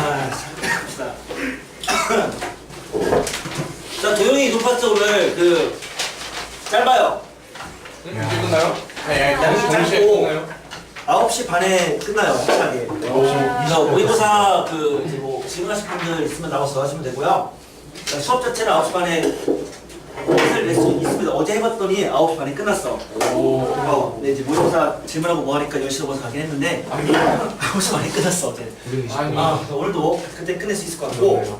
자, 자, 도영이 이동 파트 오늘 짧아요. 이제 끝나요? 네, 동시에 끝나요? 9시 반에 끝나요. 확실하게. 그래서 모의고사 이제 뭐 질문하실 분들 있으면 나와서 하시면 되고요. 자, 수업 자체는 9시 반에 낼 수 있습니다. 어제 해봤더니 9시 반에 끝났어. 근데 이제 모의고사 질문하고 뭐 하니까 10시 넘어서 가긴 했는데 9시 반에 끝났어 어제. 오늘도 그때 끝낼 수 있을 것 같고.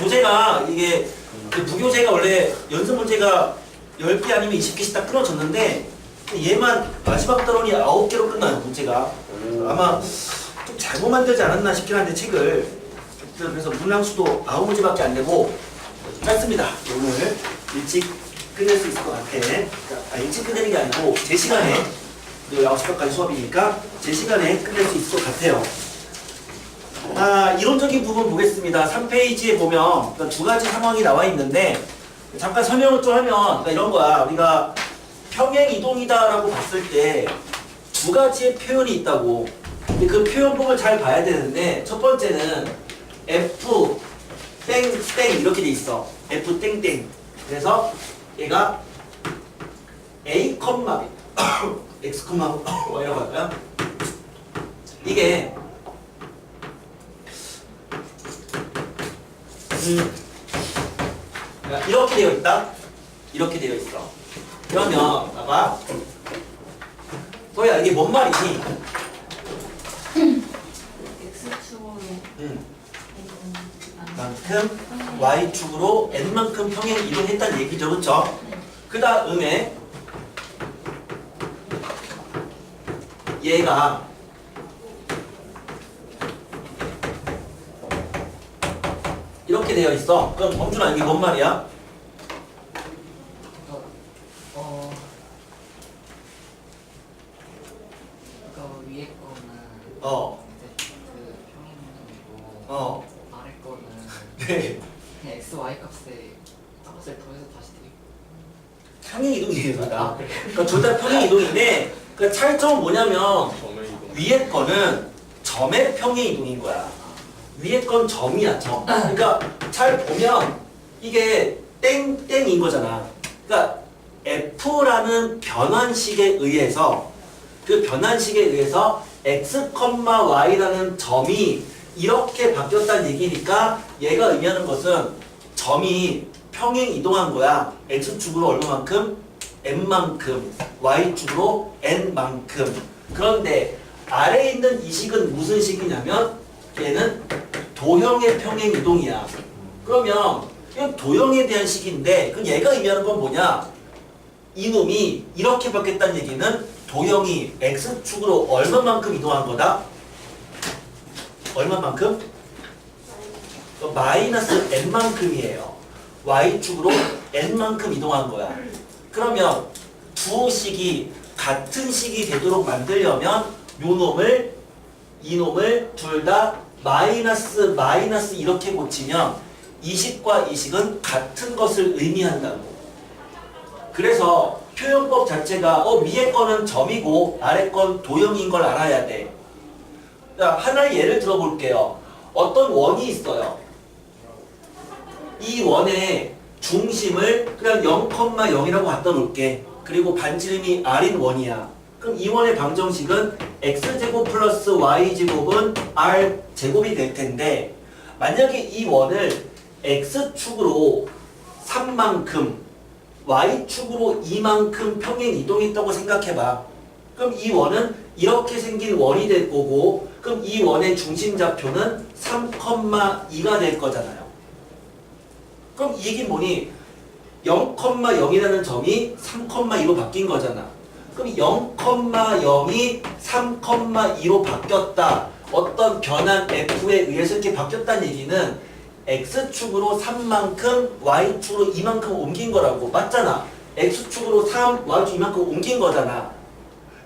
교재가 이게 부교재가 원래 연습 문제가 10개 아니면 20개씩 딱 끊어졌는데 얘만 마지막 단원이 9개로 끝나요 문제가. 아마 좀 잘못 만들지 않았나 싶긴 한데 책을. 그래서 문항수도 9문제밖에 안 되고 짧습니다. 오늘 일찍 끝낼 수 있을 것 같아. 일찍 끝내는 게 아니고 제 시간에 9시까지 수업이니까 제 시간에 끝낼 수 있을 것 같아요. 이론적인 부분 보겠습니다. 3페이지에 보면 두 가지 상황이 나와 있는데 잠깐 설명을 좀 하면 이런 거야. 우리가 평행 이동이다라고 봤을 때 두 가지의 표현이 있다고. 근데 그 표현법을 잘 봐야 되는데 첫 번째는 F 땡땡 이렇게 돼 있어. F 땡땡. 그래서 얘가 A, X, Y라고 할까요? 이게 이렇게 되어 있다. 이렇게 되어 있어. 그러면 봐봐. 너야 이게 뭔 말이니? X축으로 만큼 Y축으로 N만큼 평행 이동했다는 얘기죠. 그쵸? 그 다음에 얘가 이렇게 되어 있어. 그럼 범준아 이게 뭔 말이야? 이거 위에 거는 이제 그 평행이동이고 아래 거는 네. 그냥 x, y 값을 더해서 다시 되게 평행 이동이에요. 그러니까 둘 다 평행 이동인데 그 차이점은 뭐냐면 위에 거는 점의 평행 이동인 거야. 위에 건 점이야, 점. 그러니까 잘 보면 이게 땡땡인 거잖아. 그러니까 F라는 변환식에 의해서 그 변환식에 의해서 X, Y라는 점이 이렇게 바뀌었다는 얘기니까 얘가 의미하는 것은 점이 평행 이동한 거야. X축으로 얼마만큼? N만큼. Y축으로 N만큼. 그런데 아래에 있는 이 식은 무슨 식이냐면 얘는 도형의 평행 이동이야. 그러면 이건 도형에 대한 식인데 그럼 얘가 의미하는 건 뭐냐? 이놈이 이렇게 바뀌었다는 얘기는 도형이 X축으로 얼마만큼 이동한 거다? 얼마만큼? 마이너스 N만큼이에요. Y축으로 N만큼 이동한 거야. 그러면 두 식이 같은 식이 되도록 만들려면 이놈을 둘 다 마이너스 이렇게 고치면 이 식과 이 식은 같은 것을 의미한다고. 그래서 표현법 자체가 위에 거는 점이고 아래 건 도형인 걸 알아야 돼. 자, 하나의 예를 들어볼게요. 어떤 원이 있어요. 이 원의 중심을 그냥 0,0이라고 갖다 놓을게. 그리고 반지름이 r인 원이야. 그럼 이 원의 방정식은 x제곱 플러스 y제곱은 r제곱이 될 텐데 만약에 이 원을 x축으로 3만큼 y축으로 2만큼 평행 이동했다고 생각해봐. 그럼 이 원은 이렇게 생긴 원이 될 거고 그럼 이 원의 중심좌표는 3,2가 될 거잖아요. 그럼 이 얘기는 뭐니? 0,0이라는 점이 3,2로 바뀐 거잖아. 그럼 0,0이 3,2로 바뀌었다. 어떤 변환 F에 의해서 이렇게 바뀌었다는 얘기는 X축으로 3만큼 Y축으로 2만큼 옮긴 거라고. 맞잖아. X축으로 3, Y축 2만큼 옮긴 거잖아.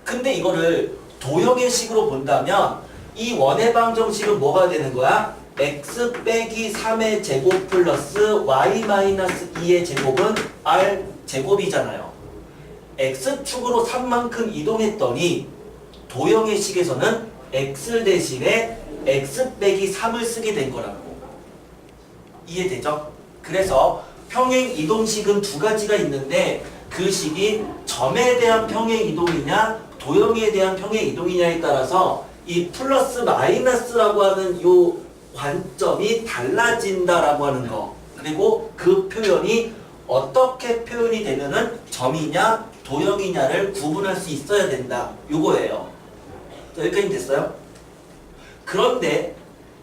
근데 이거를 도형의 식으로 본다면 이 원의 방정식은 뭐가 되는 거야? X 빼기 3의 제곱 플러스 Y 마이너스 2의 제곱은 R 제곱이잖아요. X축으로 3만큼 이동했더니 도형의 식에서는 x 대신에 x 빼기 3을 쓰게 된 거라고. 이해되죠? 그래서 평행 이동식은 두 가지가 있는데 그 식이 점에 대한 평행 이동이냐 도형에 대한 평행 이동이냐에 따라서 이 플러스 마이너스라고 하는 요 관점이 달라진다라고 하는 거. 그리고 그 표현이 어떻게 표현이 되면은 점이냐 도형이냐를 구분할 수 있어야 된다. 요거예요. 자, 여기까지 됐어요? 그런데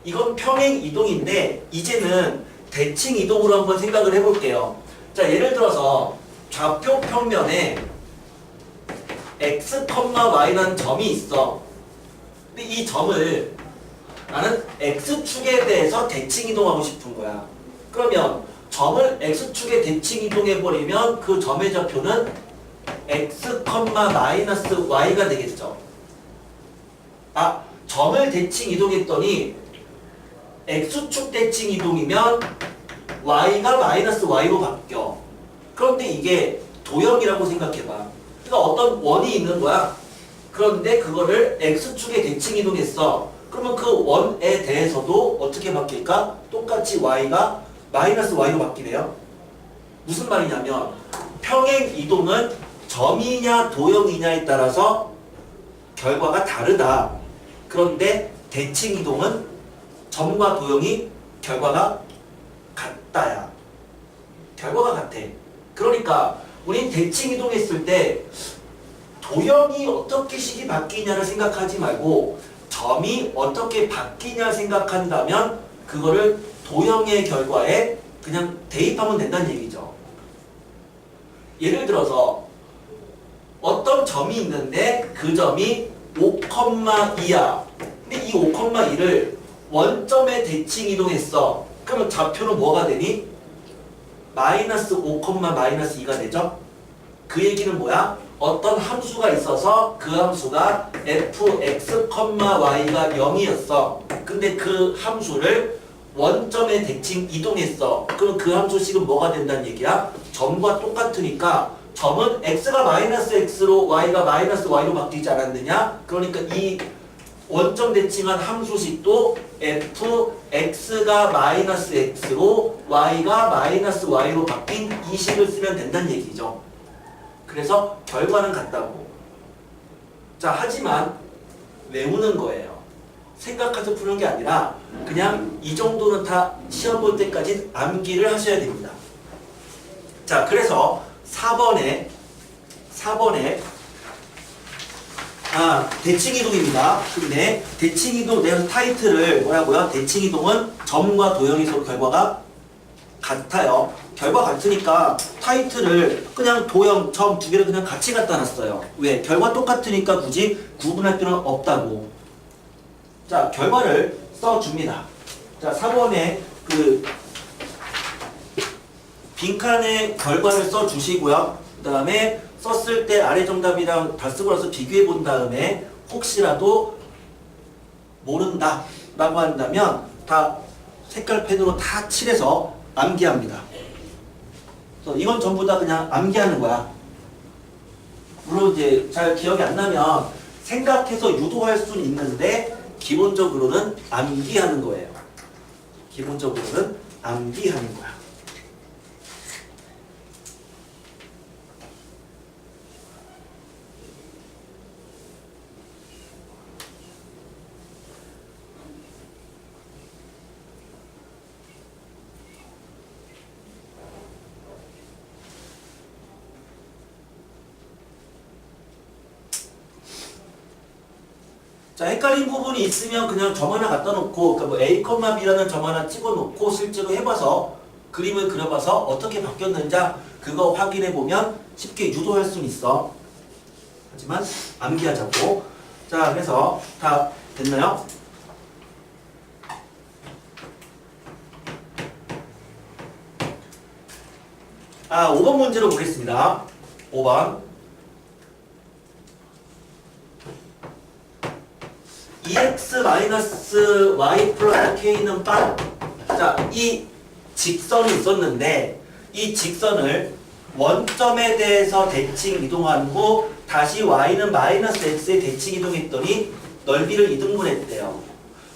이건 평행 이동인데 이제는 대칭 이동으로 한번 생각을 해볼게요. 자, 예를 들어서 좌표 평면에 x, y라는 점이 있어. 근데 이 점을 나는 x축에 대해서 대칭 이동하고 싶은 거야. 그러면 점을 x축에 대칭 이동해버리면 그 점의 좌표는 x, y가 되겠죠. 아, 점을 대칭 이동했더니 x축 대칭 이동이면 y가 마이너스 y로 바뀌어. 그런데 이게 도형이라고 생각해봐. 그러니까 어떤 원이 있는 거야. 그런데 그거를 x축에 대칭 이동했어. 그러면 그 원에 대해서도 어떻게 바뀔까? 똑같이 y가 마이너스 y로 바뀌네요. 무슨 말이냐면 평행 이동은 점이냐 도형이냐에 따라서 결과가 다르다. 그런데 대칭 이동은 점과 도형이 결과가 같다야. 결과가 같아. 그러니까 우린 대칭 이동했을 때 도형이 어떻게 식이 바뀌냐를 생각하지 말고 점이 어떻게 바뀌냐 생각한다면 그거를 도형의 결과에 그냥 대입하면 된다는 얘기죠. 예를 들어서 어떤 점이 있는데 그 점이 5,2야. 근데 이 5,2를 원점에 대칭 이동했어. 그러면 좌표는 뭐가 되니? 마이너스 5, 마이너스 2가 되죠? 그 얘기는 뭐야? 어떤 함수가 있어서 그 함수가 fx, y가 0이었어. 근데 그 함수를 원점에 대칭 이동했어. 그럼 그 함수식은 뭐가 된다는 얘기야? 점과 똑같으니까 점은 x가 마이너스 x로 y가 마이너스 y로 바뀌지 않았느냐? 그러니까 이 원점 대칭한 함수식도 fx가 마이너스 x로 y가 마이너스 y로 바뀐 이 식을 쓰면 된다는 얘기죠. 그래서 결과는 같다고. 자, 하지만 외우는 거예요. 생각해서 푸는 게 아니라 그냥 이 정도는 다 시험 볼 때까지 암기를 하셔야 됩니다. 자, 그래서 4번에 대칭 이동입니다. 근데 대칭 이동 내가 타이틀을 뭐라고요? 대칭 이동은 점과 도형이 서로 결과가 같아요. 결과 같으니까 타이틀을 그냥 도형, 점 두 개를 그냥 같이 갖다 놨어요. 왜? 결과 똑같으니까 굳이 구분할 필요는 없다고. 자, 결과를 써줍니다. 자, 4번에 그 빈칸에 결과를 써주시고요. 그 다음에 썼을 때 아래 정답이랑 다 쓰고 나서 비교해 본 다음에 혹시라도 모른다 라고 한다면 다 색깔 펜으로 다 칠해서 암기합니다. 그래서 이건 전부 다 그냥 암기하는 거야. 물론 이제 잘 기억이 안 나면 생각해서 유도할 수는 있는데 기본적으로는 암기하는 거예요. 기본적으로는 암기하는 거야. 자, 헷갈린 부분이 있으면 그냥 점 하나 갖다 놓고, 그러니까 뭐 A, B라는 점 하나 찍어 놓고 실제로 해봐서 그림을 그려봐서 어떻게 바뀌었는지 그거 확인해 보면 쉽게 유도할 수는 있어. 하지만 암기하자고. 자, 그래서 다 됐나요? 아, 5번 문제로 보겠습니다. 5번. 2x-y 플러스 k는 빵. 자, 이 직선이 있었는데 이 직선을 원점에 대해서 대칭 이동한 후 다시 y는 마이너스 x에 대칭 이동했더니 넓이를 2등분했대요.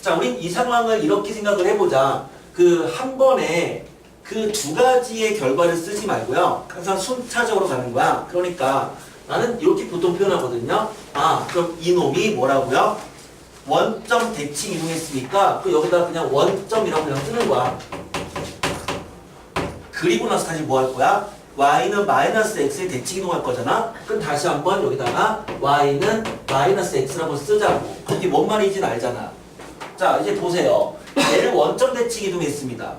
자, 우린 이 상황을 이렇게 생각을 해보자. 그 한 번에 그 두 가지의 결과를 쓰지 말고요. 항상 순차적으로 가는 거야. 그러니까 나는 이렇게 보통 표현하거든요. 아, 그럼 이놈이 뭐라고요? 원점 대칭 이동했으니까 그 여기다 그냥 원점이라고 그냥 쓰는 거야. 그리고 나서 다시 뭐 할 거야? y는 마이너스 x에 대칭 이동할 거잖아. 그럼 다시 한번 여기다가 y는 마이너스 x라고 쓰자고. 그게 뭔 말인지는 알잖아. 자, 이제 보세요. 얘를 원점 대칭 이동했습니다.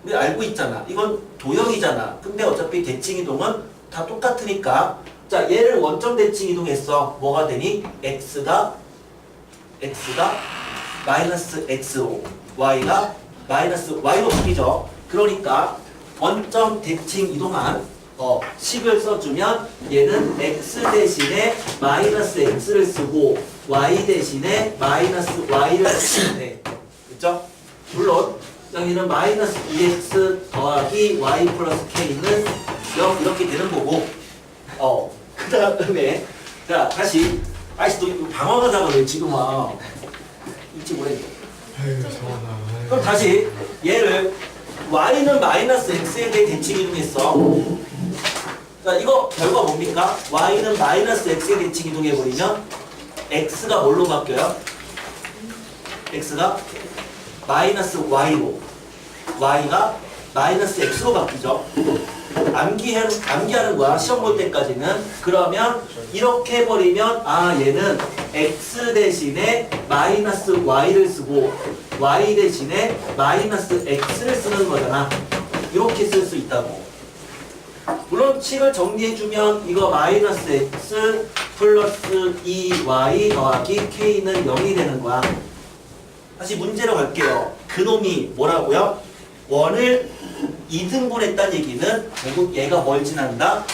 우리 알고 있잖아. 이건 도형이잖아. 근데 어차피 대칭 이동은 다 똑같으니까. 자, 얘를 원점 대칭 이동했어. 뭐가 되니? x가 마이너스 x로 y가 마이너스 y로 바뀌죠. 그러니까 원점 대칭 이동한 식을 써주면 얘는 x 대신에 마이너스 x를 쓰고 y 대신에 마이너스 y를 쓰면 돼. 그렇죠? 물론 여기는 마이너스 2x 더하기 y 플러스 k는 0 이렇게 되는 거고 그 다음에 자 다시 또 방황하다가 왜 지금 와 잊지 못했네. 그럼 다시 얘를 y는 마이너스 x에 대해 대칭 이동했어. 자, 이거 결과 뭡니까? y는 마이너스 x에 대칭 이동해버리면 x가 뭘로 바뀌어요? x가 마이너스 y로 y가 마이너스 x로 바뀌죠. 암기하는 거야. 시험 볼 때까지는. 그러면 이렇게 해버리면 아 얘는 x 대신에 마이너스 y를 쓰고 y 대신에 마이너스 x를 쓰는 거잖아. 이렇게 쓸 수 있다고. 물론 식을 정리해주면 이거 마이너스 x 플러스 2y 더하기 k는 0이 되는 거야. 다시 문제로 갈게요. 그놈이 뭐라고요? 원을 2등분했다는 얘기는 결국 얘가 뭘 지난다?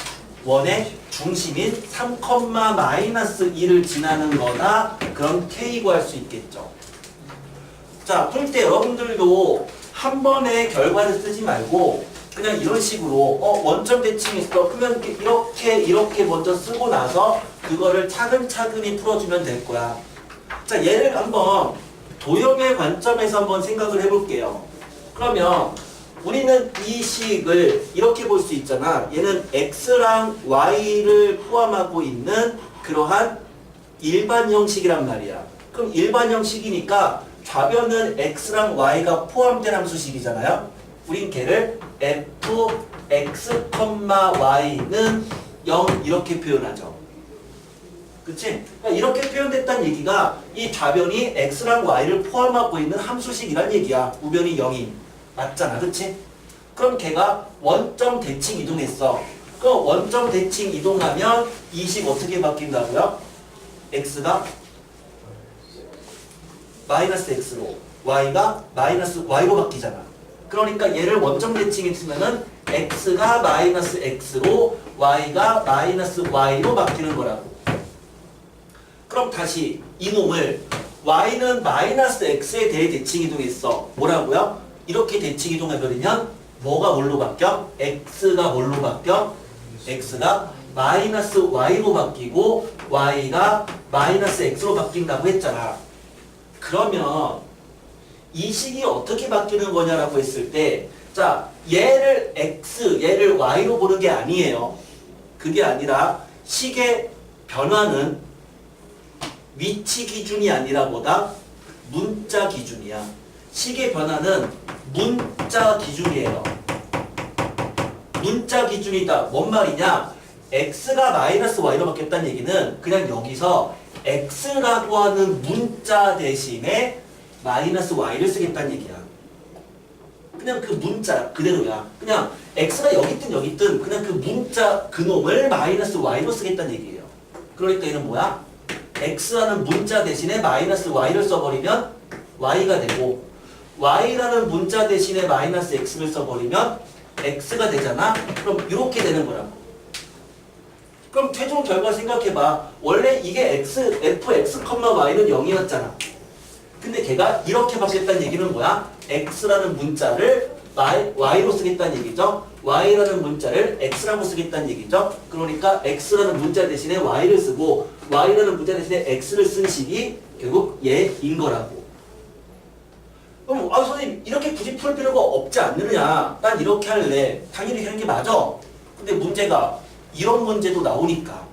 원의 중심인 3, 마이너스 2를 지나는 거나 그런 k 구할 수 있겠죠. 자, 풀 때 여러분들도 한 번에 결과를 쓰지 말고 그냥 이런 식으로 원점 대칭이 있어. 그러면 이렇게 먼저 쓰고 나서 그거를 차근차근히 풀어주면 될 거야. 자, 얘를 한번 도형의 관점에서 한번 생각을 해볼게요. 그러면 우리는 이 식을 이렇게 볼 수 있잖아. 얘는 x랑 y를 포함하고 있는 그러한 일반 형식이란 말이야. 그럼 일반 형식이니까 좌변은 x랑 y가 포함된 함수식이잖아요. 우린 걔를 fx, y는 0 이렇게 표현하죠. 그치? 그러니까 이렇게 표현됐다는 얘기가 이 좌변이 x랑 y를 포함하고 있는 함수식이란 얘기야. 우변이 0인. 맞잖아. 그치? 그럼 걔가 원점 대칭 이동했어. 그 원점 대칭 이동하면 이 식 어떻게 바뀐다고요? x가 마이너스 x로 y가 마이너스 y로 바뀌잖아. 그러니까 얘를 원점 대칭했으면은 x가 마이너스 x로 y가 마이너스 y로 바뀌는 거라고. 그럼 다시 이놈을 y는 마이너스 x에 대해 대칭 이동했어. 뭐라고요? 이렇게 대칭 이동해버리면 뭐가 뭘로 바뀌어? x가 뭘로 바뀌어? x가 마이너스 y로 바뀌고 y가 마이너스 x로 바뀐다고 했잖아. 그러면 이 식이 어떻게 바뀌는 거냐라고 했을 때 자, 얘를 x, 얘를 y로 보는 게 아니에요. 그게 아니라 식의 변화는 위치 기준이 아니라 뭐다? 문자 기준이야. 식의 변화는 문자 기준이에요. 문자 기준이다. 뭔 말이냐? x가 마이너스 y로 바뀌었다는 얘기는 그냥 여기서 x라고 하는 문자 대신에 마이너스 y를 쓰겠다는 얘기야. 그냥 그 문자 그대로야. 그냥 x가 여기 있든 여기 있든 그냥 그 문자 그놈을 마이너스 y로 쓰겠다는 얘기예요. 그러니까 얘는 뭐야? x라는 문자 대신에 마이너스 y를 써버리면 y가 되고 y라는 문자 대신에 마이너스 x를 써버리면 x가 되잖아. 그럼 이렇게 되는 거라고. 그럼 최종 결과 생각해봐. 원래 이게 fx, y는 0이었잖아. 근데 걔가 이렇게 바뀌었다는 얘기는 뭐야? x라는 문자를 y로 쓰겠다는 얘기죠. y라는 문자를 x라고 쓰겠다는 얘기죠. 그러니까 x라는 문자 대신에 y를 쓰고 y라는 문자 대신에 x를 쓴 식이 결국 얘인 거라고. 그럼 선생님 이렇게 굳이 풀 필요가 없지 않느냐? 난 이렇게 할래. 당연히 하는 게 맞아. 근데 문제가 이런 문제도 나오니까.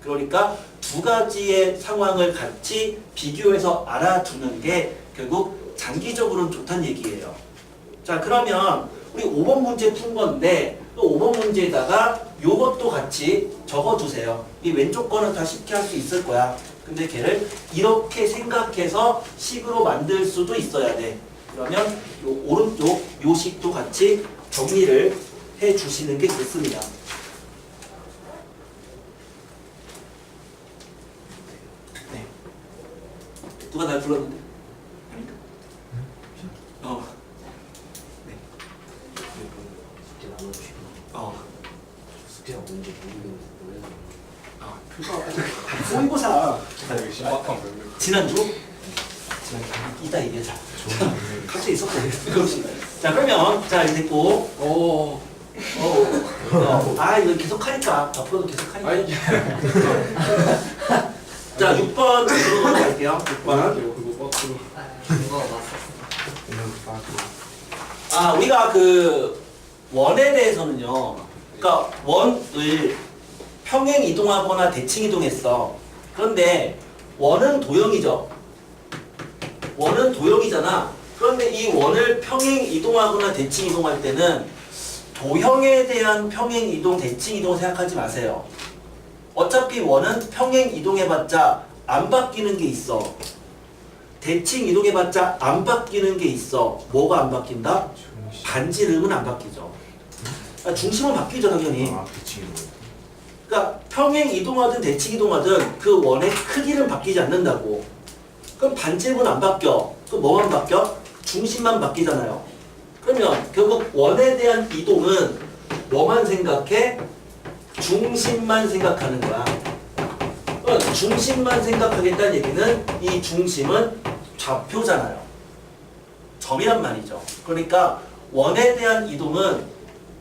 그러니까 두 가지의 상황을 같이 비교해서 알아두는 게 결국 장기적으로는 좋다는 얘기예요. 자, 그러면 우리 5번 문제 푼 건데 또 5번 문제에다가 요것도 같이 적어두세요. 이 왼쪽 거는 다 쉽게 할 수 있을 거야. 근데 걔를 이렇게 생각해서 식으로 만들 수도 있어야 돼. 그러면 요 오른쪽 요 식도 같이 정리를 해 주시는 게 좋습니다. 네. 누가 날 불렀는데? 아닌가? 네. 숙제 나눠주시고 숙제가 뭔지 모르겠는데 모의고사. 되게 신박한 별명. 지난주? 이따 얘기하자. 갑자기 있었거든. 그렇지. 자, 그러면 자 이제 됐고. 이거 계속 하니까 앞으로도 계속 하니까. 아니 자, 6번 으로 갈게요. 6번. 그거 박스로. 그거 맞았어. 우리가 그 원에 대해서는요. 그러니까 원을 평행 이동하거나 대칭 이동했어. 그런데 원은 도형이죠. 원은 도형이잖아. 그런데 이 원을 평행 이동하거나 대칭 이동할 때는 도형에 대한 평행 이동, 대칭 이동 생각하지 마세요. 어차피 원은 평행 이동해봤자 안 바뀌는 게 있어. 대칭 이동해봤자 안 바뀌는 게 있어. 뭐가 안 바뀐다? 반지름은 안 바뀌죠. 중심은 바뀌죠, 당연히. 그러니까 평행 이동하든 대칭 이동하든 그 원의 크기는 바뀌지 않는다고. 그럼 반지름은 안 바뀌어. 그럼 뭐만 바뀌어? 중심만 바뀌잖아요. 그러면 결국 원에 대한 이동은 뭐만 생각해? 중심만 생각하는 거야. 중심만 생각하겠다는 얘기는 이 중심은 좌표잖아요. 점이란 말이죠. 그러니까 원에 대한 이동은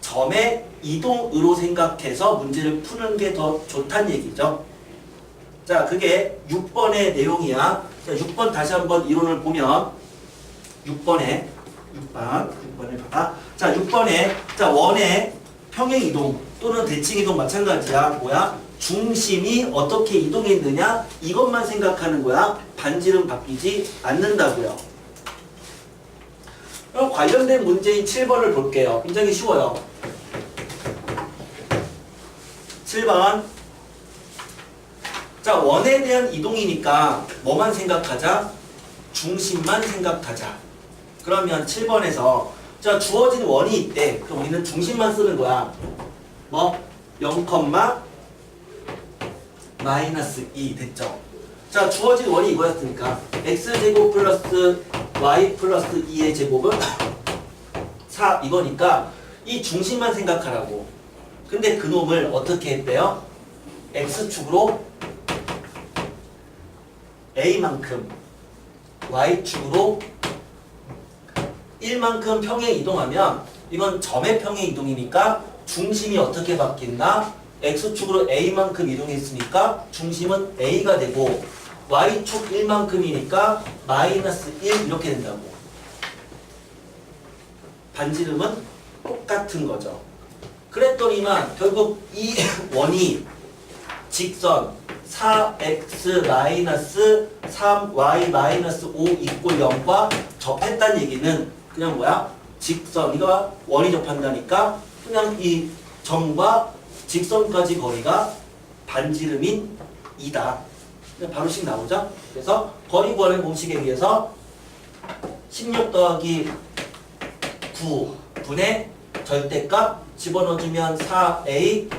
점의 이동으로 생각해서 문제를 푸는 게 더 좋다는 얘기죠. 자, 그게 6번의 내용이야. 자, 6번 다시 한번 이론을 보면 6번을 봐봐. 자, 6번에 자, 원의 평행 이동 또는 대칭 이동 마찬가지야. 뭐야? 중심이 어떻게 이동했느냐? 이것만 생각하는 거야. 반지름 바뀌지 않는다고요. 그럼 관련된 문제인 7번을 볼게요. 굉장히 쉬워요. 7번. 자, 원에 대한 이동이니까 뭐만 생각하자? 중심만 생각하자. 그러면 7번에서 자, 주어진 원이 있대. 그럼 우리는 중심만 쓰는 거야. 뭐? 0, 마이너스 2 됐죠? 자, 주어진 원이 이거였으니까 x제곱 플러스 y 플러스 2의 제곱은 4 이거니까 이 중심만 생각하라고. 근데 그놈을 어떻게 했대요? x축으로 a만큼 y축으로 1만큼 평행 이동하면 이건 점의 평행 이동이니까 중심이 어떻게 바뀐다? x축으로 a만큼 이동했으니까 중심은 a가 되고 y축 1만큼이니까 마이너스 1 이렇게 된다고. 반지름은 똑같은 거죠. 그랬더니만 결국 이 원이 직선 4x 마이너스 3y 마이너스 5 이꼴 0과 접했다는 얘기는 그냥 뭐야? 직선이가 원이 접한다니까 그냥 이 점과 직선까지 거리가 반지름인 2다. 그냥 바로씩 나오죠? 그래서 거리 구하는 공식에 의해서 16 더하기 9 분의 절대값 집어넣어주면 4a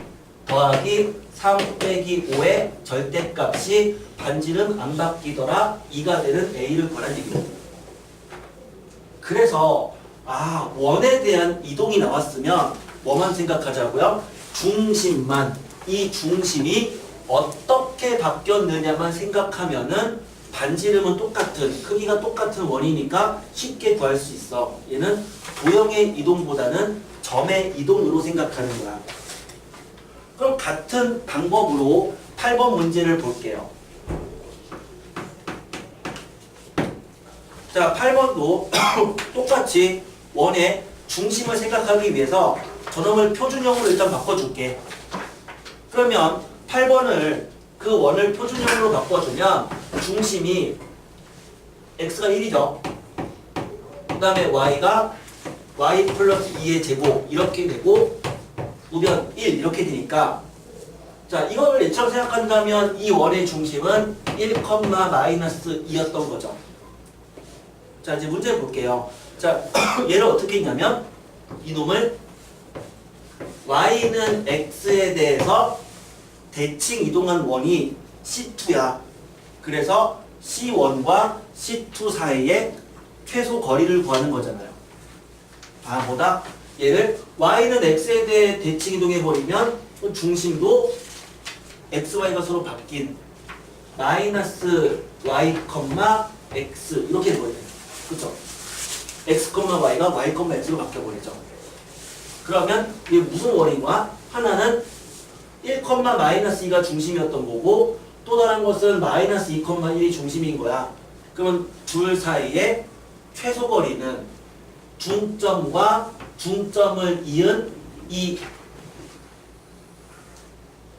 더하기 3 빼기 5의 절대값이 반지름 안 바뀌더라 2가 되는 a를 구하는 얘기입니다. 그래서 원에 대한 이동이 나왔으면 뭐만 생각하자고요? 중심만. 이 중심이 어떻게 바뀌었느냐만 생각하면은 반지름은 똑같은 크기가 똑같은 원이니까 쉽게 구할 수 있어. 얘는 도형의 이동보다는 점의 이동으로 생각하는 거야. 그럼 같은 방법으로 8번 문제를 볼게요. 자, 8번도 똑같이 원의 중심을 생각하기 위해서 저놈을 표준형으로 일단 바꿔줄게. 그러면 8번을 그 원을 표준형으로 바꿔주면 중심이 x가 1이죠. 그 다음에 y가 y 플러스 2의 제곱 이렇게 되고 우변 1 이렇게 되니까 자 이걸 얘처럼 생각한다면 이 원의 중심은 1, 마이너스 2였던 거죠. 자 이제 문제 볼게요. 자 얘를 어떻게 했냐면 이놈을 y는 x에 대해서 대칭 이동한 원이 C2야. 그래서 C1과 C2 사이의 최소 거리를 구하는 거잖아요. 보다 얘를 y는 x에 대해 대칭 이동해 버리면 중심도 xy가 서로 바뀐 마이너스 y, x 이렇게 돼버려요. 그쵸? x, y가 y, x로 바뀌어버리죠. 그러면 이게 무슨 원인 거야? 하나는 1, 마이너스 2가 중심이었던 거고 또 다른 것은 마이너스 2, 1이 중심인 거야. 그러면 둘 사이의 최소 거리는 중점과 중점을 이은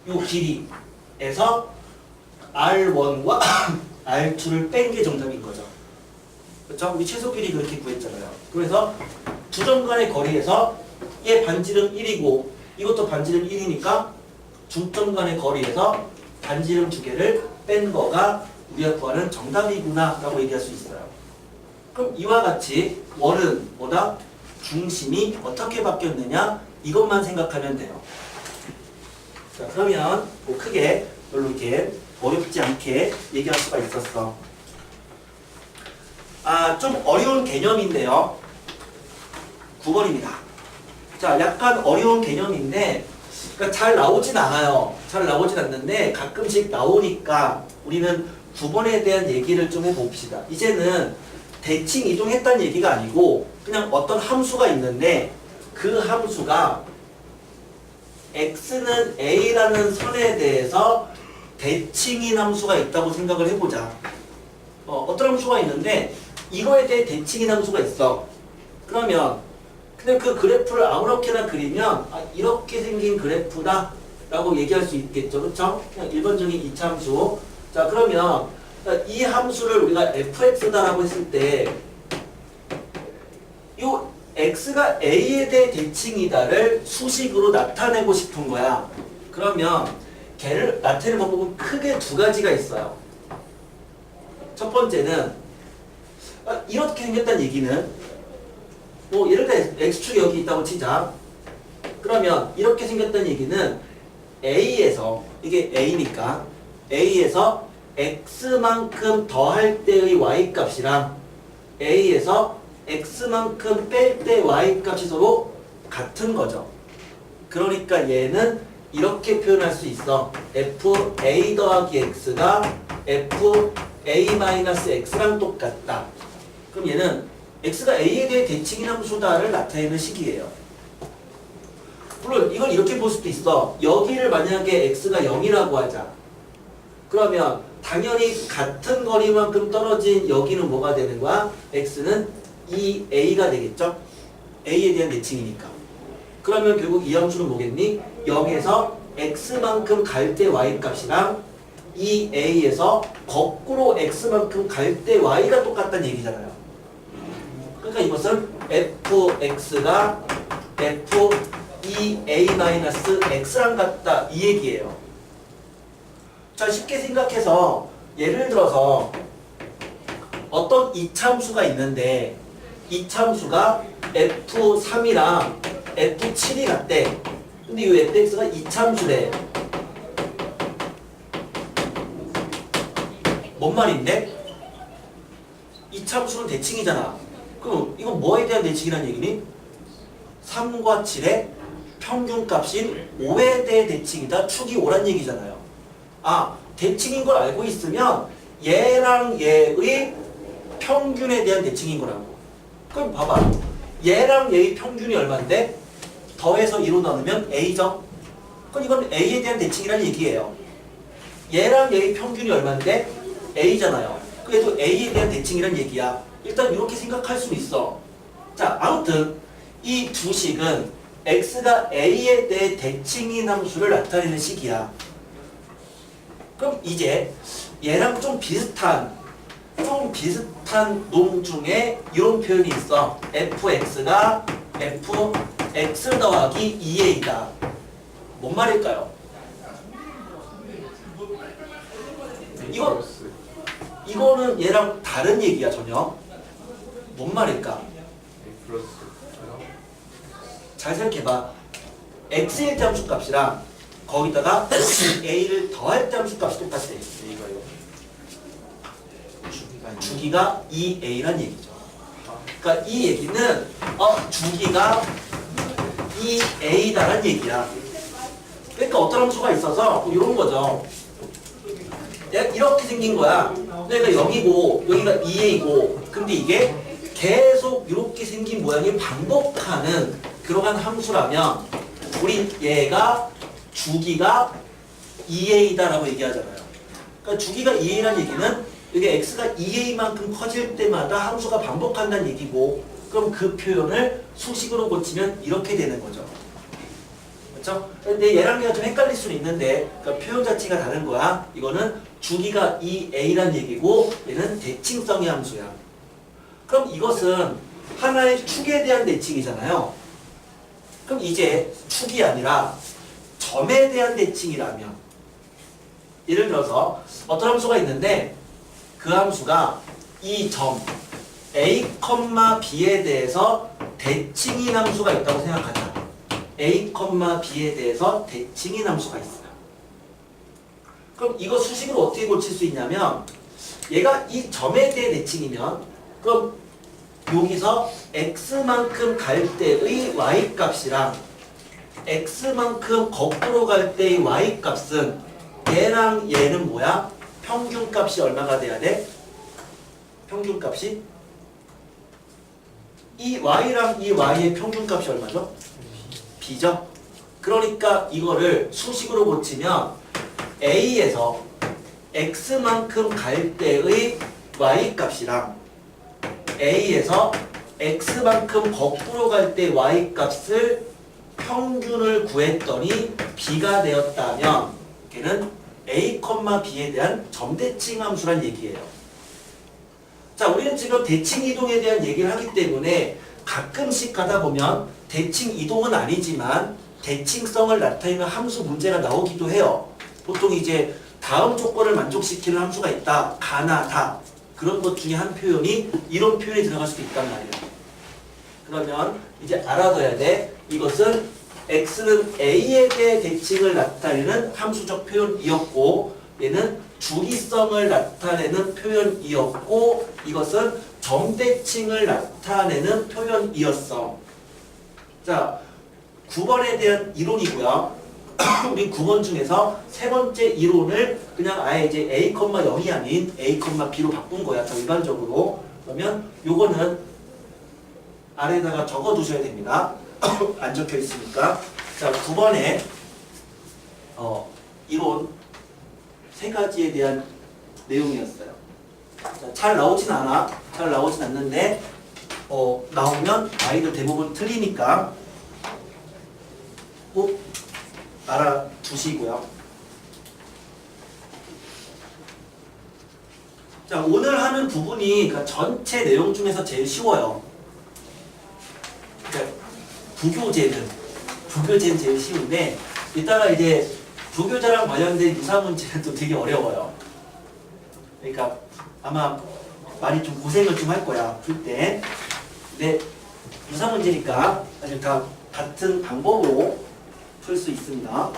요 길이에서 R1과 R2를 뺀 게 정답인 거죠. 그렇죠? 우리 최소 길이 그렇게 구했잖아요. 그래서 두 점 간의 거리에서 얘 반지름 1이고 이것도 반지름 1이니까 중점 간의 거리에서 반지름 두 개를 뺀 거가 우리가 구하는 정답이구나 라고 얘기할 수 있어요. 그럼 이와 같이 원은 뭐다? 중심이 어떻게 바뀌었느냐 이것만 생각하면 돼요. 자 그러면 뭐 크게 별로 이렇게 어렵지 않게 얘기할 수가 있었어. 좀 어려운 개념인데요. 9번입니다. 자 약간 어려운 개념인데 그러니까 잘 나오진 않아요. 잘 나오진 않는데 가끔씩 나오니까 우리는 9번에 대한 얘기를 좀 해봅시다. 이제는 대칭 이동했다는 얘기가 아니고 그냥 어떤 함수가 있는데 그 함수가 x는 a라는 선에 대해서 대칭인 함수가 있다고 생각을 해보자. 어떤 함수가 있는데 이거에 대해 대칭인 함수가 있어. 그러면 근데 그 그래프를 아무렇게나 그리면 이렇게 생긴 그래프다 라고 얘기할 수 있겠죠. 그렇죠? 그냥 일반적인 2차 함수. 자 그러면 이 함수를 우리가 fx다라고 했을 때 요 x가 a에 대해 대칭이다를 수식으로 나타내고 싶은 거야. 그러면 걔를 나타내는 방법은 크게 두 가지가 있어요. 첫 번째는 이렇게 생겼다는 얘기는 뭐 예를 들어 x축이 여기 있다고 치자. 그러면 이렇게 생겼다는 얘기는 a에서 이게 a니까 a에서 x만큼 더할 때의 y값이랑 a에서 x만큼 뺄 때 y값이 서로 같은 거죠. 그러니까 얘는 이렇게 표현할 수 있어. fa 더하기 x가 fa-x랑 똑같다. 그럼 얘는 x가 a에 대해 대칭인 함수다를 나타내는 식이에요. 물론 이걸 이렇게 볼 수도 있어. 여기를 만약에 x가 0이라고 하자. 그러면 당연히 같은 거리만큼 떨어진 여기는 뭐가 되는 거야? x는 2a가 되겠죠? a에 대한 대칭이니까. 그러면 결국 이 함수는 뭐겠니? 0에서 x만큼 갈 때 y값이랑 2a에서 거꾸로 x만큼 갈 때 y가 똑같다는 얘기잖아요. 그러니까 이것은 fx가 f2a-x랑 같다 이 얘기예요. 자 쉽게 생각해서 예를 들어서 어떤 이차함수가 있는데 이차함수가 f3이랑 f7이 같대. 근데 이 fx가 이차함수래. 뭔 말인데? 이차함수는 대칭이잖아. 그럼 이건 뭐에 대한 대칭이라는 얘기니? 3과 7의 평균값인 5에 대해 대칭이다. 축이 5란 얘기잖아요. 대칭인 걸 알고 있으면 얘랑 얘의 평균에 대한 대칭인 거라고. 그럼 봐봐. 얘랑 얘의 평균이 얼마인데? 더해서 2로 나누면 a죠? 그럼 이건 a에 대한 대칭이라는 얘기예요. 얘랑 얘의 평균이 얼마인데? a잖아요. 그래도 a에 대한 대칭이라는 얘기야. 일단 이렇게 생각할 수 있어. 자, 아무튼 이 두 식은 x가 a에 대해 대칭인 함수를 나타내는 식이야. 그럼 이제 얘랑 좀 비슷한 놈 중에 이런 표현이 있어. fx가 fx 더하기 2a다. 뭔 말일까요? 이거는 얘랑 다른 얘기야 전혀. 뭔 말일까? A 플러스 잘 생각해봐. x의 함수값이랑 거기다가 a를 더할 때 함수값이 똑같아. A가요. 주기가 2a란 얘기죠. 그러니까 이 얘기는 주기가 2a다란 얘기야. 그러니까 어떤 함수가 있어서 이런 거죠. 이렇게 생긴 거야. 그러니까 0이고 여기가 2a고 근데 이게 계속 이렇게 생긴 모양이 반복하는 그러한 함수라면 우리 얘가 주기가 2a다라고 얘기하잖아요. 그러니까 주기가 2a라는 얘기는 이게 x가 2a만큼 커질 때마다 함수가 반복한다는 얘기고 그럼 그 표현을 수식으로 고치면 이렇게 되는 거죠. 그렇죠? 근데 얘랑 얘가 좀 헷갈릴 수는 있는데 그러니까 표현 자체가 다른 거야. 이거는 주기가 2a란 얘기고 얘는 대칭성의 함수야. 그럼 이것은 하나의 축에 대한 대칭이잖아요. 그럼 이제 축이 아니라 점에 대한 대칭이라면 예를 들어서 어떤 함수가 있는데 그 함수가 이 점 a, b에 대해서 대칭인 함수가 있다고 생각하자. a, b에 대해서 대칭인 함수가 있어요. 그럼 이거 수식으로 어떻게 고칠 수 있냐면 얘가 이 점에 대해 대칭이면 그럼 여기서 x만큼 갈 때의 y값이랑 x만큼 거꾸로 갈 때의 y값은 얘랑 얘는 뭐야? 평균값이 얼마가 돼야 돼? 평균값이 이 y랑 이 y의 평균값이 얼마죠? b죠? 그러니까 이거를 수식으로 고치면 a에서 x만큼 갈 때의 y값이랑 a에서 x만큼 거꾸로 갈 때 y값을 평균을 구했더니 b가 되었다면 걔는 a, b에 대한 점대칭 함수란 얘기예요. 자, 우리는 지금 대칭 이동에 대한 얘기를 하기 때문에 가끔씩 가다 보면 대칭 이동은 아니지만 대칭성을 나타내는 함수 문제가 나오기도 해요. 보통 이제 다음 조건을 만족시키는 함수가 있다, 가나 다 그런 것 중에 한 표현이 이런 표현이 들어갈 수도 있단 말이에요. 그러면 이제 알아둬야 돼. 이것은 x는 a에 대해 대칭을 나타내는 함수적 표현이었고 얘는 주기성을 나타내는 표현이었고 이것은 점대칭을 나타내는 표현이었어. 자, 9번에 대한 이론이고요. 우리 9번 중에서 세 번째 이론을 그냥 아예 이제 a, 0이 아닌 a, b로 바꾼 거야. 더 일반적으로. 그러면 요거는 아래에다가 적어 두셔야 됩니다. 안 적혀 있으니까. 자, 9번에 이론 세 가지에 대한 내용이었어요. 자, 잘 나오진 않아. 잘 나오진 않는데 나오면 아이들 대부분 틀리니까 꼭 알아두시고요. 자, 오늘 하는 부분이 그러니까 전체 내용 중에서 제일 쉬워요. 그러니까 부교재는 제일 쉬운데 이따가 이제 부교재랑 관련된 유사문제는 또 되게 어려워요. 그러니까 아마 많이 좀 고생을 좀 할 거야 풀 때. 근데 유사문제니까 사실 다 같은 방법으로 풀 수 있습니다.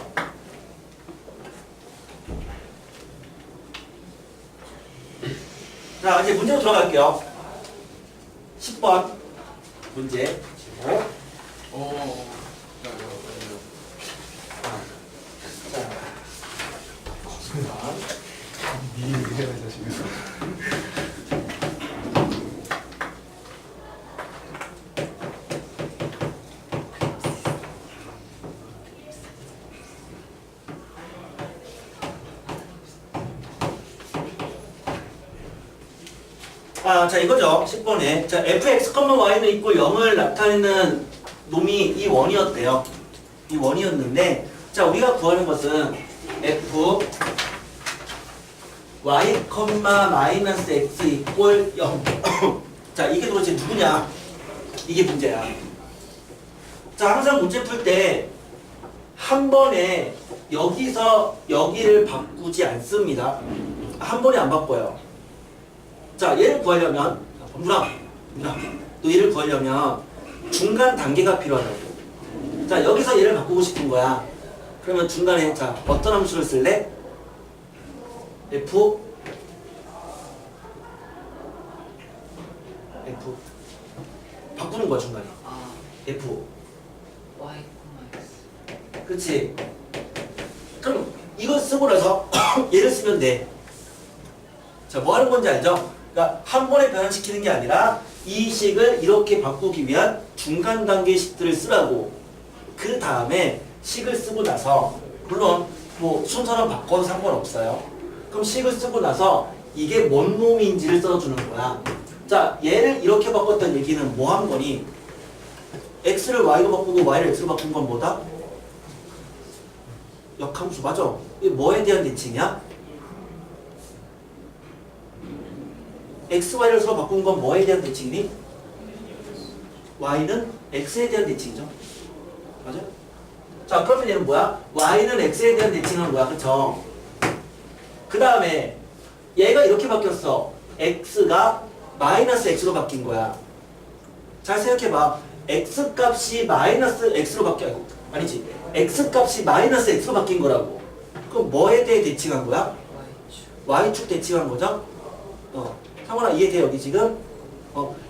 자, 이제 문제로 들어갈게요. 10번 문제. 자 이거죠. 10번에 자 fx, y는 이꼴 0을 나타내는 놈이 이 원이었대요. 이 원이었는데 자 우리가 구하는 것은 f y, 마이너스 x 이꼴 0. 자 이게 도대체 누구냐? 이게 문제야. 자 항상 문제 풀 때 한 번에 여기서 여기를 바꾸지 않습니다. 한 번에 안 바꿔요. 자 얘를 구하려면 누나 또 얘를 구하려면 중간 단계가 필요하다고. 자 여기서 얘를 바꾸고 싶은 거야. 그러면 중간에 자 어떤 함수를 쓸래? f 바꾸는 거야 중간에. 아 f y, x. 그렇지. 그럼 이거 쓰고 나서 얘를 쓰면 돼. 자, 뭐 하는 건지 알죠? 그러니까 한 번에 변환시키는 게 아니라 이 식을 이렇게 바꾸기 위한 중간 단계 식들을 쓰라고. 그 다음에 식을 쓰고 나서 물론 뭐 순서는 바꿔도 상관없어요. 그럼 식을 쓰고 나서 이게 뭔 놈인지를 써주는 거야. 자, 얘를 이렇게 바꿨던 얘기는 뭐 한 거니? x를 y로 바꾸고 y를 x로 바꾼 건 뭐다? 역함수 맞아. 이게 뭐에 대한 대칭이야? x, y를 서로 바꾼 건 뭐에 대한 대칭이니? y는 x에 대한 대칭이죠. 맞아? 자, 그러면 얘는 뭐야? y는 x에 대한 대칭은 뭐야? 그쵸? 그 다음에 얘가 이렇게 바뀌었어. x가 마이너스 x로 바뀐 거야. 잘 생각해봐. x 값이 마이너스 x로 아니지. x 값이 마이너스 x로 바뀐 거라고. 그럼 뭐에 대해 대칭한 거야? y축 대칭한 거죠? 상원아 이해돼 여기 지금?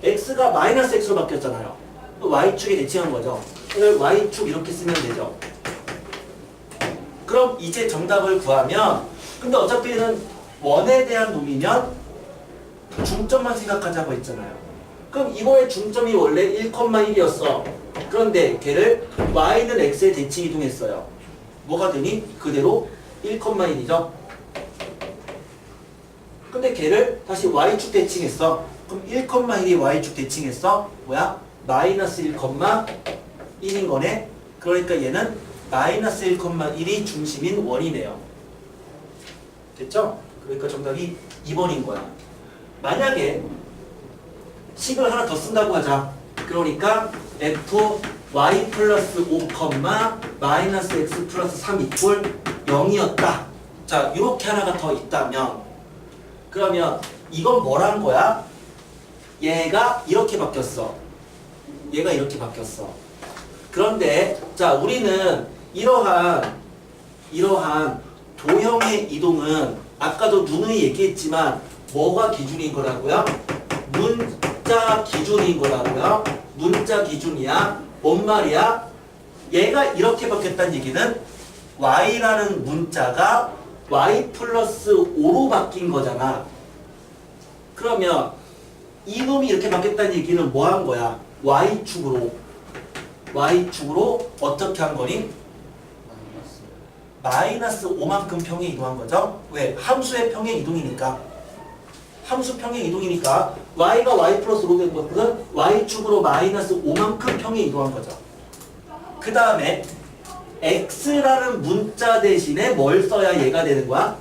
x가 마이너스 x로 바뀌었잖아요. y축에 대칭한 거죠. 이걸 y축 이렇게 쓰면 되죠. 그럼 이제 정답을 구하면 근데 어차피는 원에 대한 놈이면 중점만 생각하자고 했잖아요. 그럼 이거의 중점이 원래 1,1이었어. 그런데 걔를 y는 x에 대칭 이동했어요. 뭐가 되니? 그대로 1,1이죠. 근데 걔를 다시 y축 대칭했어. 그럼 1,1이 y축 대칭했어. 뭐야? 마이너스 1,1인 거네. 그러니까 얘는 마이너스 1,1이 중심인 원이네요. 됐죠? 그러니까 정답이 2번인 거야. 만약에 식을 하나 더 쓴다고 하자. 그러니까 f y 플러스 5, 마이너스 x 플러스 3 이꼴 0이었다. 자, 이렇게 하나가 더 있다면 그러면 이건 뭐란 거야? 얘가 이렇게 바뀌었어. 얘가 이렇게 바뀌었어. 그런데 자, 우리는 이러한 도형의 이동은 아까도 누누이 얘기했지만 뭐가 기준인 거라고요? 문자 기준인 거라고요. 문자 기준이야. 뭔 말이야? 얘가 이렇게 바뀌었다는 얘기는 y라는 문자가 y 플러스 5로 바뀐 거잖아. 그러면 이놈이 이렇게 바뀌었다는 얘기는 뭐 한 거야? y축으로 어떻게 한 거니? 마이너스 5만큼 평에 이동한 거죠. 왜? 함수의 평행 이동이니까. 함수 평행 이동이니까 y가 y 플러스 5로 된 것은 y축으로 마이너스 5만큼 평에 이동한 거죠. 그 다음에 x라는 문자 대신에 뭘 써야 얘가 되는 거야?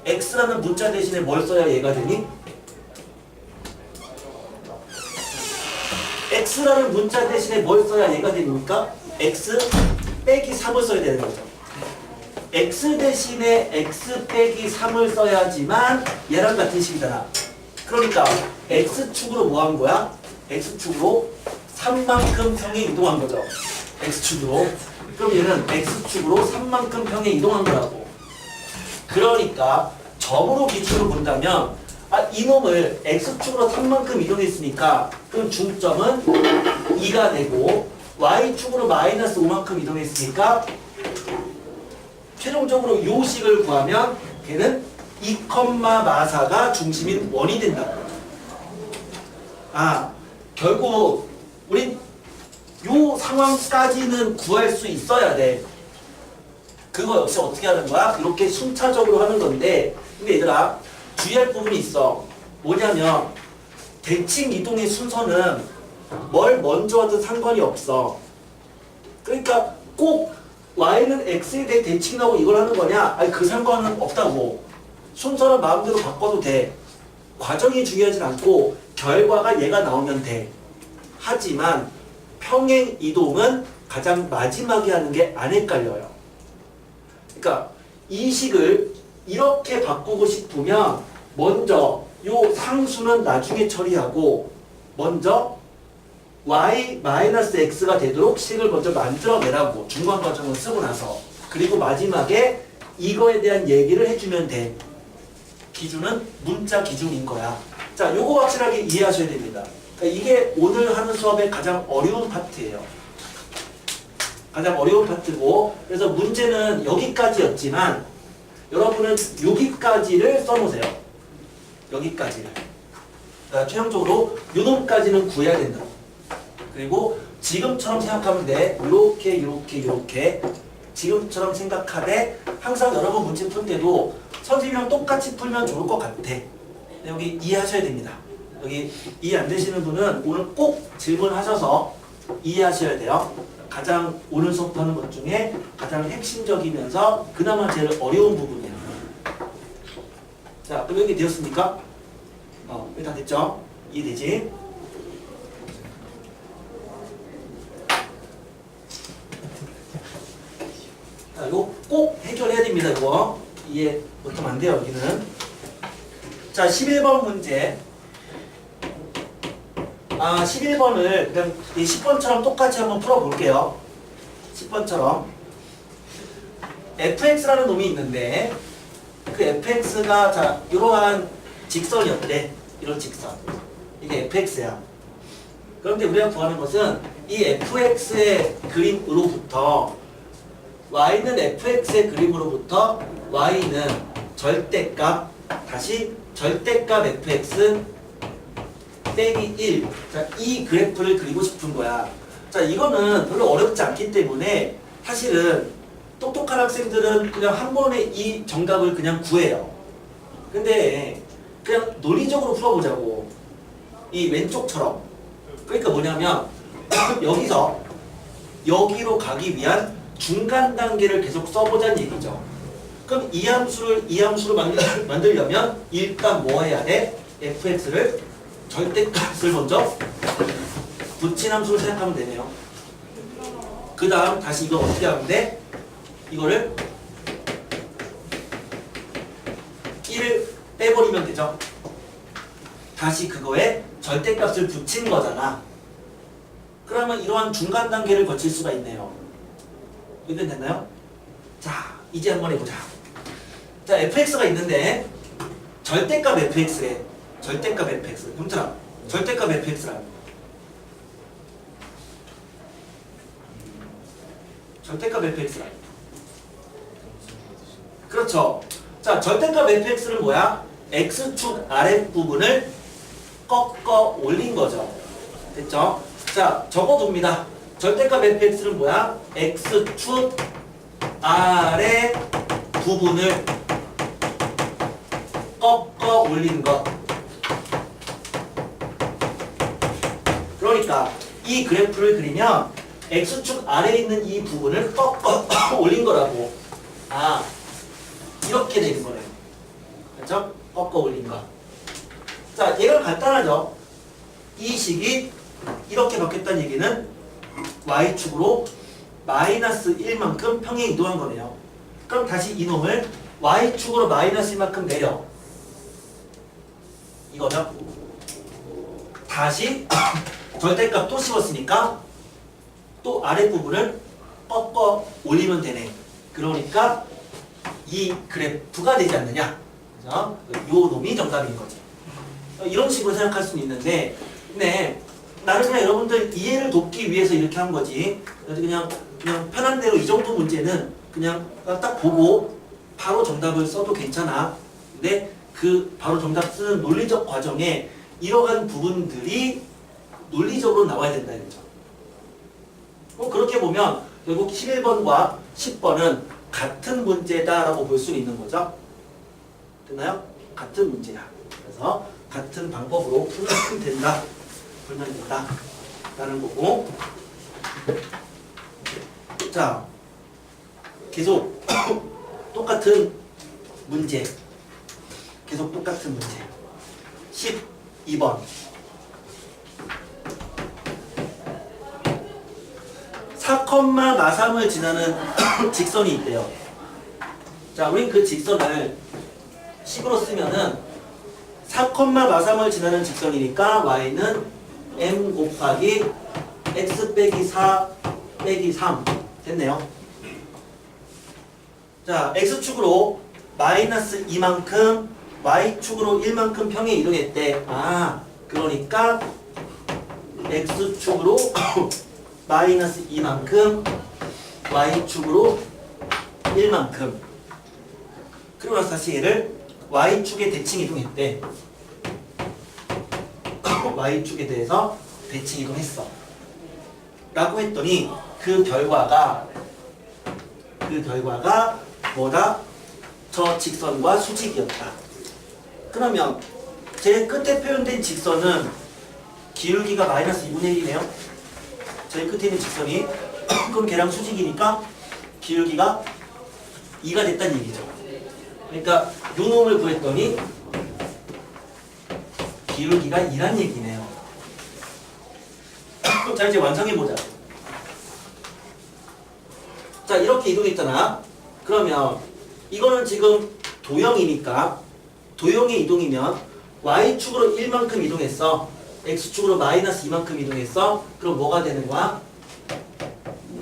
x라는 문자 대신에 뭘 써야 얘가 되니? x라는 문자 대신에 뭘 써야 얘가 됩니까? x 빼기 3을 써야 되는 거죠. x 대신에 x 빼기 3을 써야지만 얘랑 같은 식이잖아. 그러니까 x축으로 뭐 한 거야? x축으로 3만큼 평에 이동한 거죠. x축으로. 그럼 얘는 x축으로 3만큼 평에 이동한 거라고. 그러니까 점으로 기준으로 본다면 이놈을 x축으로 3만큼 이동했으니까 그럼 중점은 2가 되고 y축으로 마이너스 5만큼 이동했으니까 최종적으로 요 식을 구하면 걔는 2,4가 중심인 원이 된다. 결국 우린 요 상황까지는 구할 수 있어야 돼. 그거 역시 어떻게 하는 거야? 이렇게 순차적으로 하는 건데 근데 얘들아 주의할 부분이 있어. 뭐냐면 대칭 이동의 순서는 뭘 먼저 하든 상관이 없어. 그러니까 꼭 y는 x에 대해 대칭하고 이걸 하는 거냐? 아니 그 상관은 없다고. 순서는 마음대로 바꿔도 돼. 과정이 중요하진 않고 결과가 얘가 나오면 돼. 하지만 평행 이동은 가장 마지막에 하는 게 안 헷갈려요. 그러니까 이 식을 이렇게 바꾸고 싶으면 먼저 요 상수는 나중에 처리하고 먼저 y-x가 되도록 식을 먼저 만들어내라고 중간 과정을 쓰고 나서 그리고 마지막에 이거에 대한 얘기를 해주면 돼. 기준은 문자 기준인 거야. 자, 요거 확실하게 이해하셔야 됩니다. 그러니까 이게 오늘 하는 수업의 가장 어려운 파트예요. 가장 어려운 파트고 그래서 문제는 여기까지였지만 여러분은 여기까지를 써놓으세요. 여기까지를. 그러니까 최종적으로 요 놈까지는 구해야 된다. 그리고 지금처럼 생각하면 돼. 이렇게 지금처럼 생각하되 항상 여러분 문제 풀 때도 선생님이랑 똑같이 풀면 좋을 것 같아. 여기 이해하셔야 됩니다. 여기 이해 안 되시는 분은 오늘 꼭 질문하셔서 이해하셔야 돼요. 가장 오늘 수업하는 것 중에 가장 핵심적이면서 그나마 제일 어려운 부분이에요. 자, 그럼 여기 되었습니까? 여기 다 됐죠? 이해되지? 자, 이거 꼭 해결해야 됩니다. 이거 이해 못하면 안 돼요. 여기는. 자, 11번 문제. 11번을 그냥 이 10번처럼 똑같이 한번 풀어볼게요. 10번처럼 fx라는 놈이 있는데 그 fx가 자 이러한 직선이었대. 이런 직선. 이게 fx야. 그런데 우리가 구하는 것은 이 fx의 그림으로부터 y는 fx의 그림으로부터 y는 절대값 다시 절대값 fx 빼기 1. 자, 이 그래프를 그리고 싶은 거야. 자, 이거는 별로 어렵지 않기 때문에 사실은 똑똑한 학생들은 그냥 한 번에 이 정답을 그냥 구해요. 근데 그냥 논리적으로 풀어보자고. 이 왼쪽처럼. 그러니까 뭐냐면 여기서 여기로 가기 위한 중간 단계를 계속 써보자는 얘기죠. 그럼 이 함수로 만들려면 일단 뭐 해야 돼? fx를 절대값을 먼저 붙인 함수를 생각하면 되네요. 그 다음 다시 이거 어떻게 하면 돼? 이거를 1을 빼버리면 되죠. 다시 그거에 절대값을 붙인 거잖아. 그러면 이러한 중간 단계를 거칠 수가 있네요. 이해는 됐나요? 자, 이제 한번 해보자. 자, fx가 있는데 절대값 fx래. 절대값 fx. 형철아, 절대값 fx란 절대값 fx란 그렇죠. 자, 절대값 fx는 뭐야? x축 아랫부분을 꺾어 올린 거죠. 됐죠? 자, 적어둡니다. 절대값 fx는 뭐야? x축 아래 부분을 꺾어 올린 것. 그러니까 이 그래프를 그리면 x축 아래에 있는 이 부분을 꺾어 올린 거라고. 아, 이렇게 되는 거네요. 그렇죠? 꺾어 올린 거. 자, 얘가 간단하죠? 이 식이 이렇게 바뀌었다는 얘기는 y축으로 마이너스 1만큼 평행 이동한 거네요. 그럼 다시 이놈을 y축으로 마이너스 1만큼 내려. 이거죠? 다시 절대값 또 씹었으니까 또 아랫부분을 꺾어 올리면 되네. 그러니까 이 그래프가 되지 않느냐. 그래서 요 놈이 정답인 거지. 이런 식으로 생각할 수는 있는데, 네, 나는 그냥 여러분들 이해를 돕기 위해서 이렇게 한 거지. 그래서 그냥 편한 대로 이 정도 문제는 그냥 딱 보고 바로 정답을 써도 괜찮아. 근데 그 바로 정답 쓰는 논리적 과정에 이러한 부분들이 논리적으로 나와야 된다 이거죠. 그렇게 보면 결국 11번과 10번은 같은 문제다라고 볼 수 있는 거죠. 됐나요? 같은 문제야. 그래서 같은 방법으로 풀면 된다. 풀면 된다. 라는 거고. 자, 계속 똑같은 문제. 계속 똑같은 문제. 12번. 4,43을 지나는 직선이 있대요. 자, 우린 그 직선을 식으로 쓰면은 4,43을 지나는 직선이니까 y는 m 곱하기 x 빼기 4 빼기 3 됐네요. 자, x축으로 마이너스 2만큼 y축으로 1만큼 평에 이동했대. 아, 그러니까 x축으로 마이너스 2만큼 y축으로 1만큼. 그리고 나서 다시 얘를 y축에 대칭 이동했대. y축에 대해서 대칭 이동했어. 라고 했더니 그 결과가 뭐다? 저 직선과 수직이었다. 그러면 제일 끝에 표현된 직선은 기울기가 마이너스 2분의 1이네요. 제일 끝에 있는 직선이 그럼 걔랑 수직이니까 기울기가 2가 됐다는 얘기죠. 그러니까 요 놈을 구했더니 기울기가 2란 얘기네요. 자, 이제 완성해보자. 자, 이렇게 이동했잖아. 그러면 이거는 지금 도형이니까 도형의 이동이면 y축으로 1만큼 이동했어. x축으로 마이너스 2만큼 이동했어. 그럼 뭐가 되는 거야?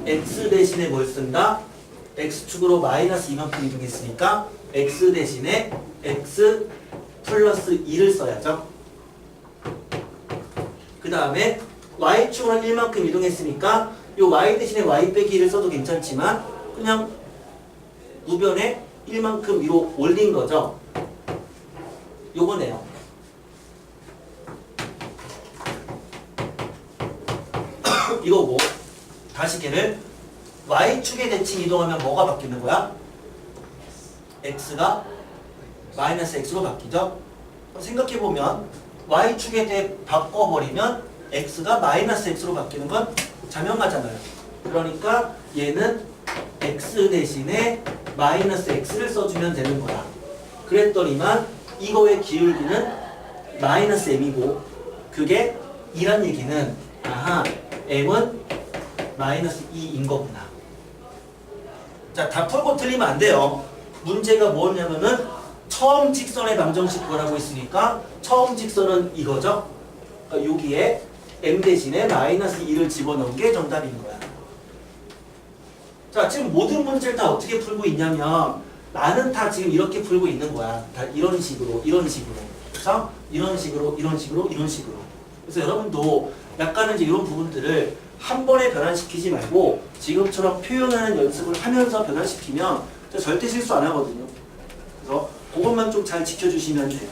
x 대신에 뭘 쓴다? x축으로 마이너스 2만큼 이동했으니까 x 대신에 x 플러스 2를 써야죠. 그 다음에 y축으로 1만큼 이동했으니까 요 y 대신에 y 빼기 1을 써도 괜찮지만 그냥 우변에 1만큼 위로 올린 거죠. 요거네요. 이거고 다시 걔를 y축에 대칭 이동하면 뭐가 바뀌는 거야? x가 마이너스 x로 바뀌죠. 생각해보면 y축에 대해 바꿔버리면 x가 마이너스 x로 바뀌는 건 자명하잖아요. 그러니까 얘는 x 대신에 마이너스 x를 써주면 되는 거야. 그랬더니만 이거의 기울기는 마이너스 m이고 그게 2란 얘기는 아하 m은 마이너스 2인 거구나. 자, 다 풀고 틀리면 안 돼요. 문제가 뭐냐면은 처음 직선의 방정식 구하라고 했으니까 처음 직선은 이거죠. 그러니까 여기에 m 대신에 마이너스 2를 집어넣은 게 정답인 거야. 자, 지금 모든 문제를 다 어떻게 풀고 있냐면 나는 다 지금 이렇게 풀고 있는 거야. 다 이런 식으로. 그래서 이런 식으로. 그래서 여러분도 약간은 이제 이런 부분들을 한 번에 변환시키지 말고 지금처럼 표현하는 연습을 하면서 변환시키면 절대 실수 안 하거든요. 그래서 그것만 좀 잘 지켜주시면 돼요.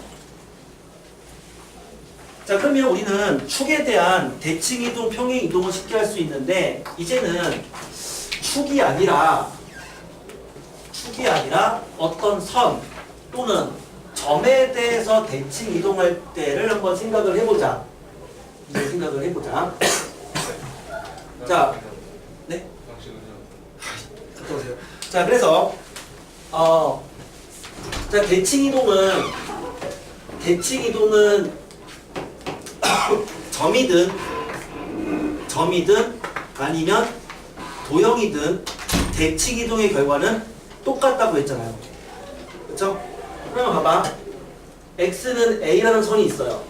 자, 그러면 우리는 축에 대한 대칭 이동, 평행 이동을 쉽게 할 수 있는데 이제는 축이 아니라 어떤 선 또는 점에 대해서 대칭 이동할 때를 한번 생각을 해보자. 자, 네? 갔다 오세요. 자, 그래서 자, 대칭 이동은 점이든 아니면 도형이든 대칭 이동의 결과는 똑같다고 했잖아요. 그렇죠? 그러면 봐봐. x는 a라는 선이 있어요.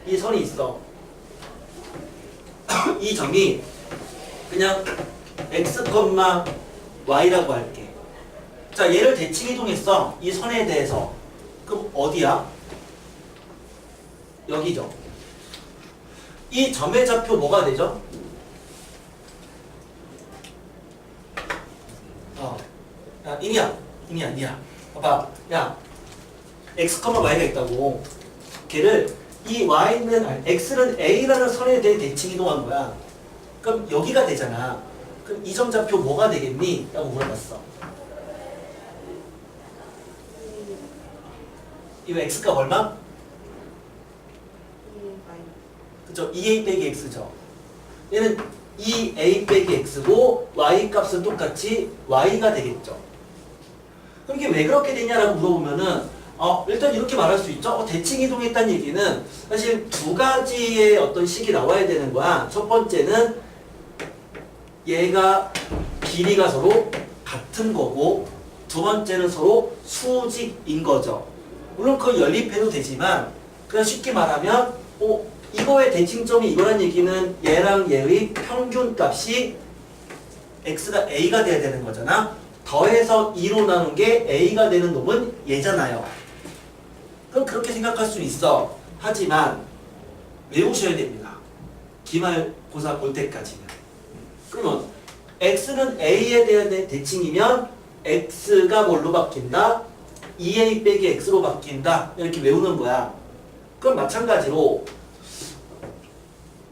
이 선이 있어. 이 점이 그냥 x, y라고 할게. 자, 얘를 대칭 이동했어. 이 선에 대해서. 그럼 어디야? 여기죠. 이 점의 좌표 뭐가 되죠? 야, 이니야. 봐봐. 야, x, y가 있다고. 걔를 이 x는 a라는 선에 대해 대칭 이동한 거야. 그럼 여기가 되잖아. 그럼 이 점 좌표 뭐가 되겠니? 라고 물어봤어. 이거 x값 얼마? 그쵸? 2a 빼기 x죠. 얘는 2a 빼기 x고 y 값은 똑같이 y가 되겠죠. 그럼 이게 왜 그렇게 되냐라고 물어보면은 일단 이렇게 말할 수 있죠. 대칭 이동했다는 얘기는 사실 두 가지의 어떤 식이 나와야 되는 거야. 첫 번째는 얘가 길이가 서로 같은 거고 두 번째는 서로 수직인 거죠. 물론 그걸 연립해도 되지만 그냥 쉽게 말하면 이거의 대칭점이 이거란 얘기는 얘랑 얘의 평균값이 x가 a가 돼야 되는 거잖아. 더해서 2로 나눈 게 a가 되는 놈은 얘잖아요. 그럼 그렇게 생각할 수 있어. 하지만 외우셔야 됩니다. 기말고사 볼 때까지는. 그러면 x는 a에 대한 대칭이면 x가 뭘로 바뀐다? 2a 빼기 x로 바뀐다. 이렇게 외우는 거야. 그럼 마찬가지로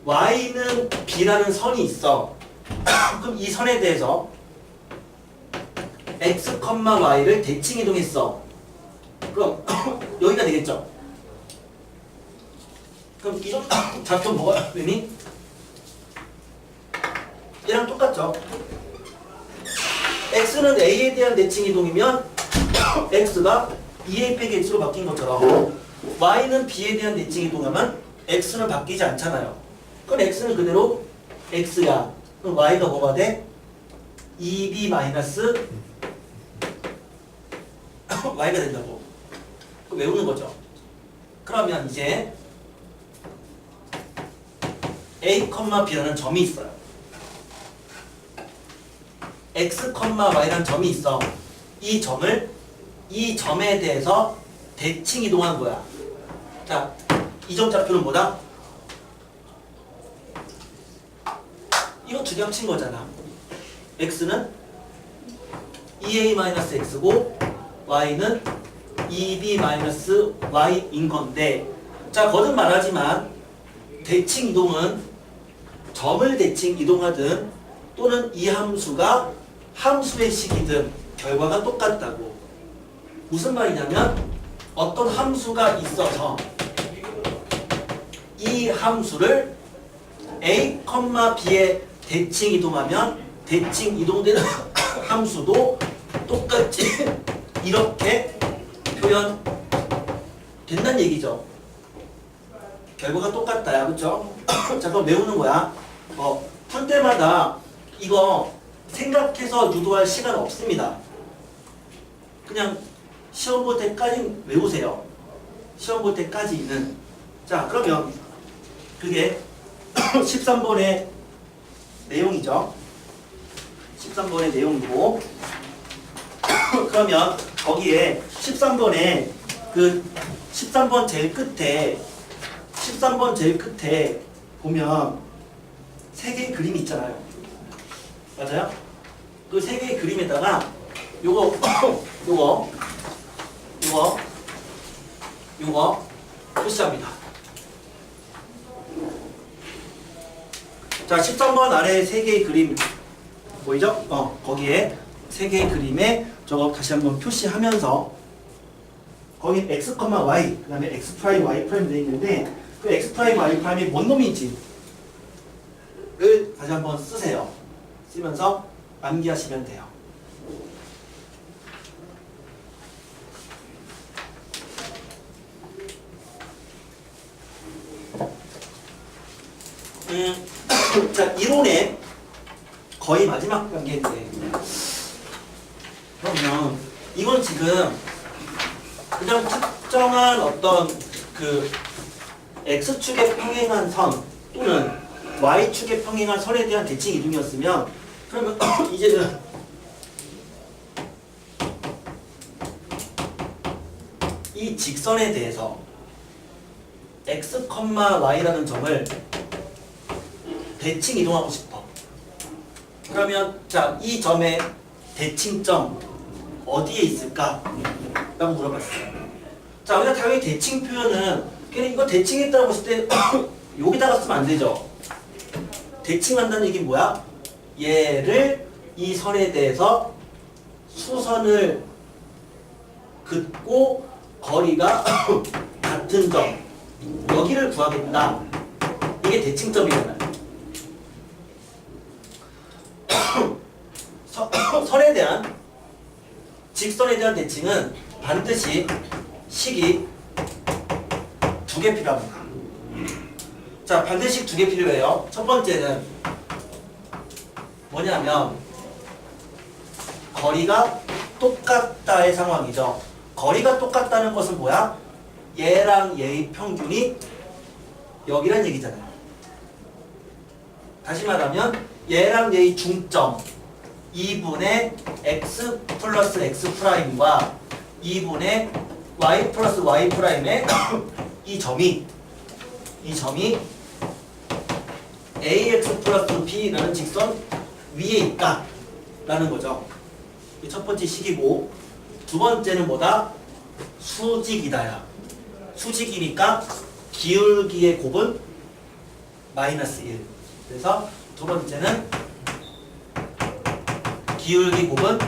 y는 b라는 선이 있어. 그럼 이 선에 대해서 x, y를 대칭 이동했어. 그럼 여기가 되겠죠. 그럼 이 좌표 뭐가 되니? 얘랑 똑같죠. x는 a에 대한 대칭 이동이면 x가 2a 빼기 x로 바뀐 것처럼 y는 b에 대한 대칭 이동하면 x는 바뀌지 않잖아요. 그럼 x는 그대로 x야. 그럼 y가 뭐가 돼? 2b 마이너스 y가 된다고. 외우는 거죠. 그러면 이제 a, b라는 점이 있어요. x, y라는 점이 있어. 이 점에 대해서 대칭 이동한 거야. 자, 이 점 좌표는 뭐다? 이거 두 개 합친 거잖아. x는 2a-x고 y는 2b-y인 건데, 자, 거듭 말하지만 대칭 이동은 점을 대칭 이동하든 또는 이 함수가 함수의 식이든 결과가 똑같다고. 무슨 말이냐면 어떤 함수가 있어서 이 함수를 a, b에 대칭 이동하면 대칭 이동되는 함수도 똑같이 이렇게 표현된다는 얘기죠. 결과가 똑같다야. 그쵸? 자, 그럼 외우는 거야. 풀 때마다 이거 생각해서 유도할 시간 없습니다. 그냥 시험 볼 때까지 외우세요. 시험 볼 때까지는. 자, 그러면 그게 13번의 내용이죠. 13번의 내용이고, 그러면 거기에 13번에 그 13번 제일 끝에 보면 세 개의 그림이 있잖아요. 맞아요? 그 세 개의 그림에다가 요거 표시합니다. 자, 13번 아래 세 개의 그림 보이죠? 거기에 세 개의 그림에 저거 다시 한번 표시하면서 거기 x, y, 그 다음에 x 프라임, y 프라임 되어 있는데 그 x 프라임, y 프라임이 뭔 놈인지를 다시 한번 쓰세요. 쓰면서 암기하시면 돼요. 자, 이론의 거의 마지막 단계인데, 그러면 이건 지금 그냥 특정한 어떤 그 x축에 평행한 선 또는 y축에 평행한 선에 대한 대칭 이동이었으면, 그러면 이제는 이 직선에 대해서 x, y라는 점을 대칭 이동하고 싶어. 그러면 자, 이 점의 대칭점 어디에 있을까? 라고 물어봤어요. 자, 우리가 당연히 대칭 표현은 그냥 이거 대칭했다고 했을 때 여기다가 쓰면 안 되죠. 대칭한다는 얘기는 뭐야? 얘를 이 선에 대해서 수선을 긋고 거리가 같은 점, 여기를 구하겠다. 이게 대칭점이잖아요. 선에 대한 직선에 대한 대칭은 반드시 식이 두 개 필요합니다. 자, 반드시 두 개 필요해요. 첫 번째는 뭐냐면 거리가 똑같다의 상황이죠. 거리가 똑같다는 것은 뭐야? 얘랑 얘의 평균이 여기란 얘기잖아요. 다시 말하면 얘랑 얘의 중점 2분의 x 플러스 x 프라임과 2분의 y 플러스 y 프라임의 이 점이 ax 플러스 b라는 직선 위에 있다 라는 거죠. 이 첫 번째 식이고, 두 번째는 뭐다? 수직이다야. 수직이니까 기울기의 곱은 마이너스 1. 그래서 두 번째는 기울기 곱은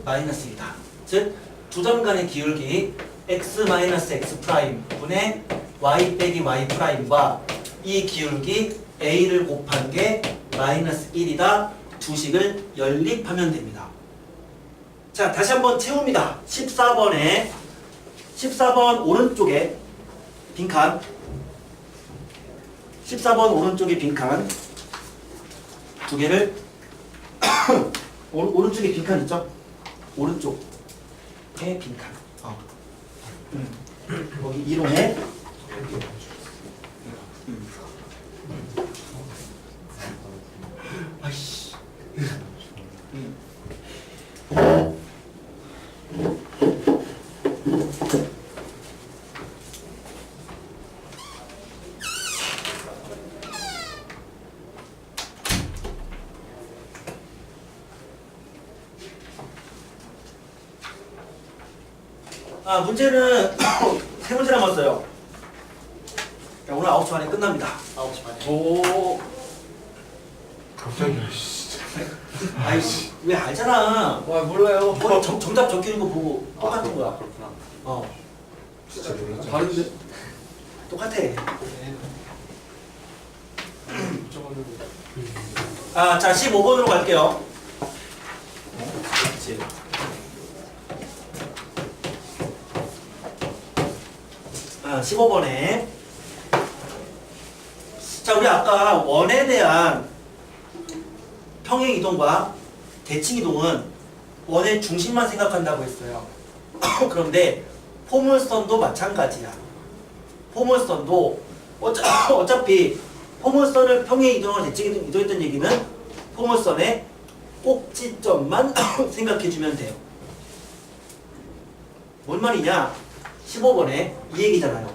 마이너스 2다. 즉, 두 점 간의 기울기 x 마이너스 x 프라임 분의 y 빼기 y 프라임과 이 기울기 a를 곱한 게 마이너스 1이다. 두 식을 연립하면 됩니다. 자, 다시 한번 채웁니다. 14번 오른쪽에 빈칸 14번 오른쪽에 빈칸 두 개를 오른쪽에 빈칸 있죠? 오른쪽에 빈칸 거기 이론에 아이씨 문제는 세 문제 남았어요. 자, 오늘 9시 반에 끝납니다. 9시 반에. 오. 갑자기 아이씨, 왜 알잖아. 와 몰라요. 정답 적히는 거 보고 똑같은 거야. 그렇구나. 진짜 몰랐죠. 다른데? 똑같아. 저거는 자, 15번으로 갈게요. 그치. 15번에. 자, 우리 아까 원에 대한 평행 이동과 대칭 이동은 원의 중심만 생각한다고 했어요. 그런데 포물선도 마찬가지야. 포물선도 어차피 포물선을 평행 이동과 대칭 이동했던 얘기는 포물선의 꼭지점만 생각해주면 돼요. 뭔 말이냐? 15번에 이 얘기잖아요.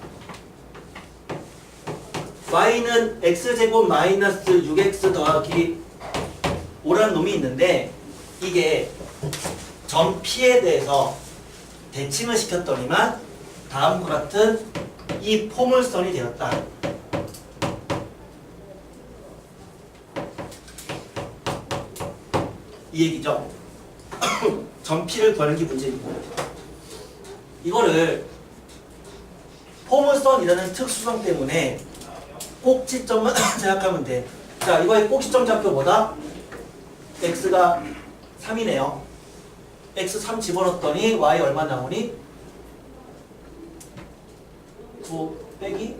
y는 x제곱 마이너스 6x 더하기 5라는 놈이 있는데 이게 점 P에 대해서 대칭을 시켰더니만 다음과 같은 이 포물선이 되었다. 이 얘기죠. 점 P를 구하는 게 문제입니다. 이거를 포물선이라는 특수성 때문에 꼭지점만 생각하면 돼. 자, 이거의 꼭지점 좌표 뭐다? x가 3이네요. x 3 집어넣었더니 y 얼마 나오니? 9 빼기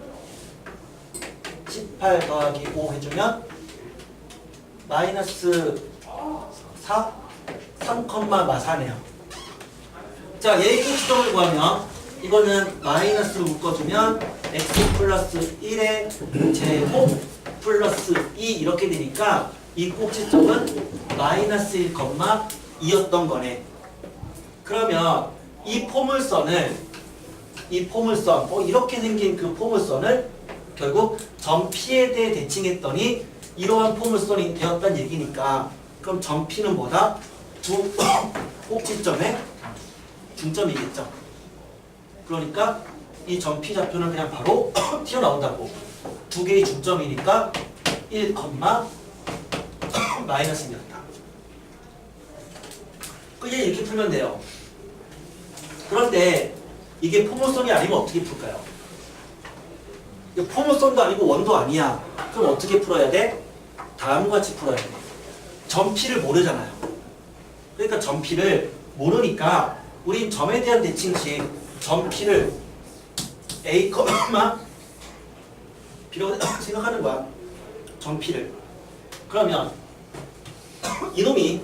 18 더하기 5 해주면 마이너스 4? 3,4네요. 자, 얘의 꼭지점을 구하면 이거는 마이너스로 묶어주면 x 플러스 1의 제곱 플러스 2 이렇게 되니까 이 꼭지점은 마이너스 1,2였던 거네. 그러면 이 포물선을 이렇게 생긴 그 포물선을 결국 점 P에 대해 대칭했더니 이러한 포물선이 되었다는 얘기니까 그럼 점 P는 뭐다? 두 꼭지점의 중점이겠죠. 그러니까 이 점 P 좌표는 그냥 바로 튀어나온다고. 두 개의 중점이니까 1, 마이너스 1이었다. 이제 이렇게 풀면 돼요. 그런데 이게 포물선이 아니면 어떻게 풀까요? 이거 포물선도 아니고 원도 아니야. 그럼 어떻게 풀어야 돼? 다음과 같이 풀어야 돼. 점피를 모르잖아요. 그러니까 점피를 모르니까 우린 점에 대한 대칭식 점피를 A, B라고 생각하는 거야. 점피를. 그러면 이놈이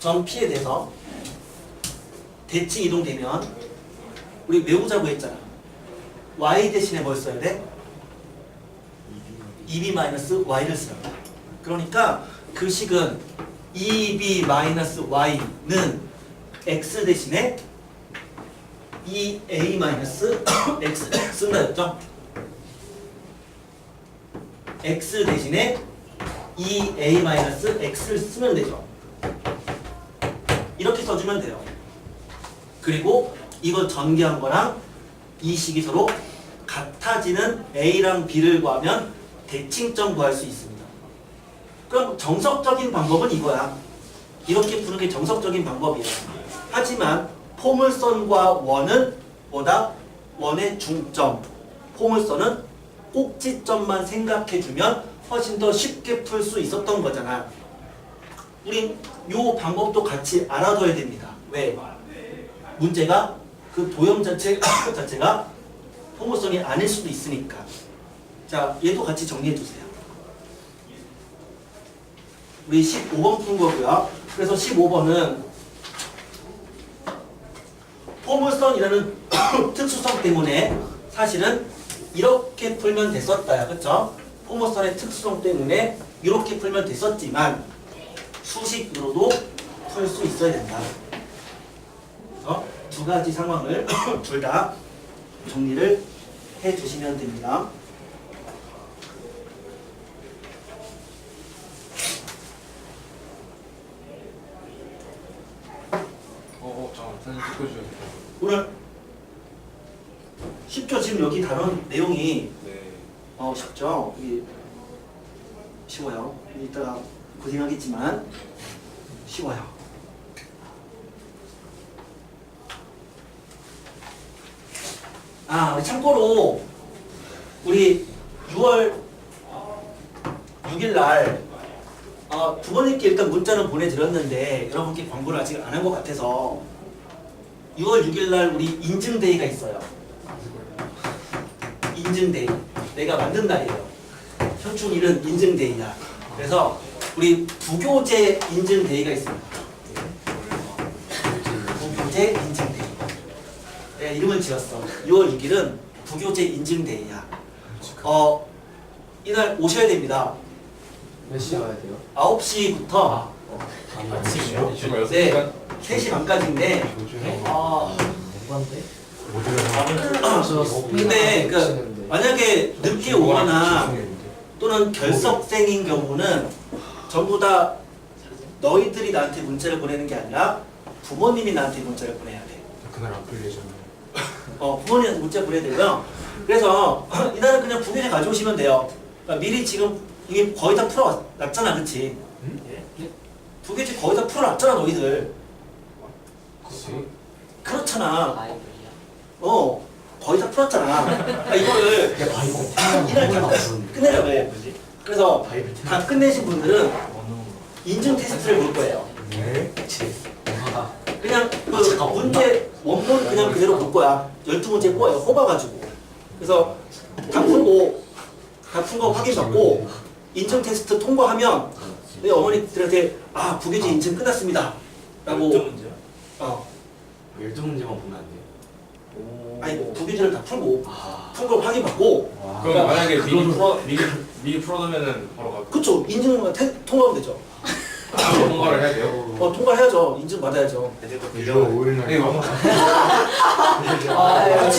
점피에 대해서 대칭 이동되면 우리 외우자고 했잖아. y 대신에 뭘 써야 돼? 2b-y를 써야 돼. 그러니까 그 식은 2b-y는 x 대신에 2a-x 쓴다 했죠? x 대신에 2a-x를 쓰면 되죠. 이렇게 써주면 돼요. 그리고 이거 전개한 거랑 이 식이 서로 같아지는 a랑 b를 구하면 대칭점 구할 수 있습니다. 그럼 정석적인 방법은 이거야. 이렇게 푸는 게 정석적인 방법이에요. 하지만 포물선과 원은 뭐다? 원의 중점. 포물선은 꼭지점만 생각해주면 훨씬 더 쉽게 풀 수 있었던 거잖아. 우린 요 방법도 같이 알아둬야 됩니다. 왜? 문제가 그 도형 자체가 포물선이 아닐 수도 있으니까. 자, 얘도 같이 정리해 주세요. 우리 15번 푼 거고요. 그래서 15번은 포물선이라는 특수성 때문에 사실은 이렇게 풀면 됐었다야. 그쵸? 포물선의 특수성 때문에 이렇게 풀면 됐었지만 수식으로도 풀 수 있어야 된다. 그래서 두 가지 상황을 둘 다 정리를 해 주시면 됩니다. 잠깐만. 사진 찍어주셔야겠다. 오늘 쉽죠? 지금 여기 다룬 내용이 네. 쉽죠? 여기 쉬워요. 이따가 고생하겠지만 쉬워요. 참고로 우리 6월 6일 날 부모님께 일단 문자는 보내드렸는데 여러분께 광고를 아직 안 한 것 같아서 6월 6일 날 우리 인증데이가 있어요. 인증데이. 내가 만든 날이에요. 현충일은 인증데이야. 그래서 우리 부교재 인증데이가 있습니다. 부교재 인증데이. 내가 이름을 지었어. 6월 6일은 부교재 인증데이야. 이날 오셔야 됩니다. 몇 시에 와야 돼요? 9시부터 아침이요? 네, 3시 반까지인데 뭔데? 근데 만약에 늦게 오거나 또는 결석생인 경우는 전부 다 너희들이 나한테 문자를 보내는 게 아니라 부모님이 나한테 문자를 보내야 돼. 그날 안 풀 예정이에요. 부모님한테 문자 보내야 되고요. 그래서 이날은 그냥 부교재 가져오시면 돼요. 그러니까 미리 지금 이게 거의 다 풀어놨잖아, 그치? 부교재 거의 다 풀어놨잖아, 너희들. 그치? 그렇잖아. 바이블이야? 거의 다 풀었잖아. 이거를 이날 다 끝내려고. 그래서 다 끝내신 분들은 인증 테스트를 볼 거예요. 네. 그냥 그 문제 원본 그냥 그대로 볼 거야. 12문제 뽑아가지고. 그래서 다 푼 거 확인받고 인증 테스트 통과하면 내 어머니들한테 부교재 인증 끝났습니다. 라고. 12문제만 보면 안 돼요? 아니 부교재를 다 풀고 푼 걸 확인받고. 그럼 만약에 미리 풀어두면은 바로 가. 그쵸. 인증 통과하면 되죠. 통과를 해야 돼요. 통과해야죠. 인증 받아야죠. 6월 5일 날. 같이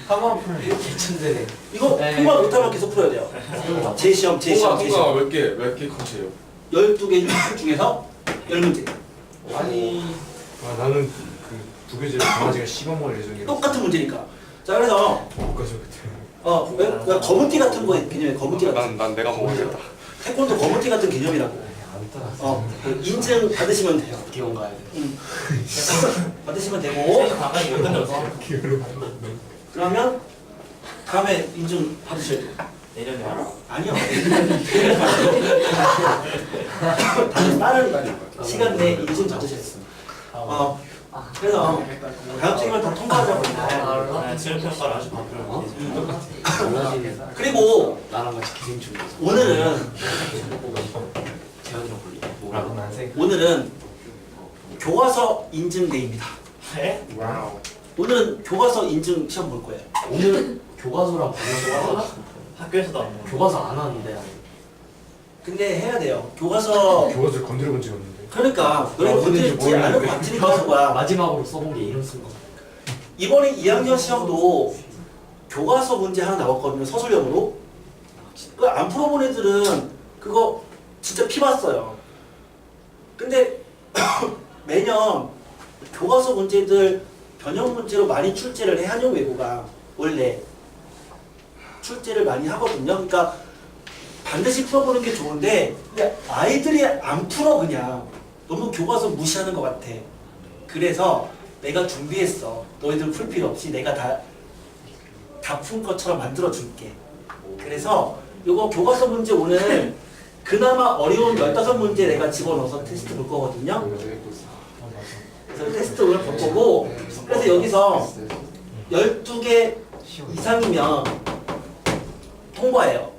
한번 풀면 개천되네. 이거 통과 못하면 계속 풀어야 돼요. 재시험. 통과 몇 개 컷이에요? 12개 중에서 10문제. 아니 나는 그 부교재를 강아지가 씹어먹을 예정이라. 똑같은 문제니까. 자, 그래서 못 가져 그때. 검은띠 같은 거의 개념이에요. 검은띠 같은. 난 내가 먹어야겠다. 태권도 검은띠 같은 개념이라고. 안 따랐어. 인증 받으시면 돼요. 기원 가야 돼. 받으시면 되고. 가까이 몇 끝났어? 그러면 다음에 인증 받으셔야 돼요. 내년에 아니요. 다른 다른 시간 내에 인증 받으셔야 돼요. 그래서 자격증을 다 통과하자고. 수능 평가를 아주 바쁘요. 그리고 나랑 같이 기생 중이었어. 오늘은 재현이랑 볼리. 오늘은 교과서 인증데이입니다. 네? 와우. 오늘은 교과서 인증 시험 볼 거예요. 오늘 교과서랑 보면서 학교에서도 안 먹어. 교과서 안 하는데. 근데 해야 돼요. 교과서 교과서를 건드려 본 적이 없는데. 그러니까 너네 어딘지 건드리지 않을 것 모르겠는데. 같으니까 하는 거야. 마지막으로 써본 게 이름 쓴 거. 이번에 2학년 시험도 교과서 문제 하나 나왔거든요. 서술형으로. 그 안 풀어본 애들은 그거 진짜 피 봤어요. 근데 매년 교과서 문제들 변형 문제로 많이 출제를 해. 한영외고가 원래 출제를 많이 하거든요. 그러니까 반드시 풀어보는 게 좋은데 근데 아이들이 안 풀어. 그냥 너무 교과서 무시하는 것 같아. 그래서 내가 준비했어. 너희들 풀 필요 없이 내가 다 푼 것처럼 만들어 줄게. 그래서 요거 교과서 문제 오늘 그나마 어려운 15문제 내가 집어넣어서 테스트 볼 거거든요. 그래서 테스트 오늘 볼 거고, 그래서 여기서 12개 이상이면 통과예요.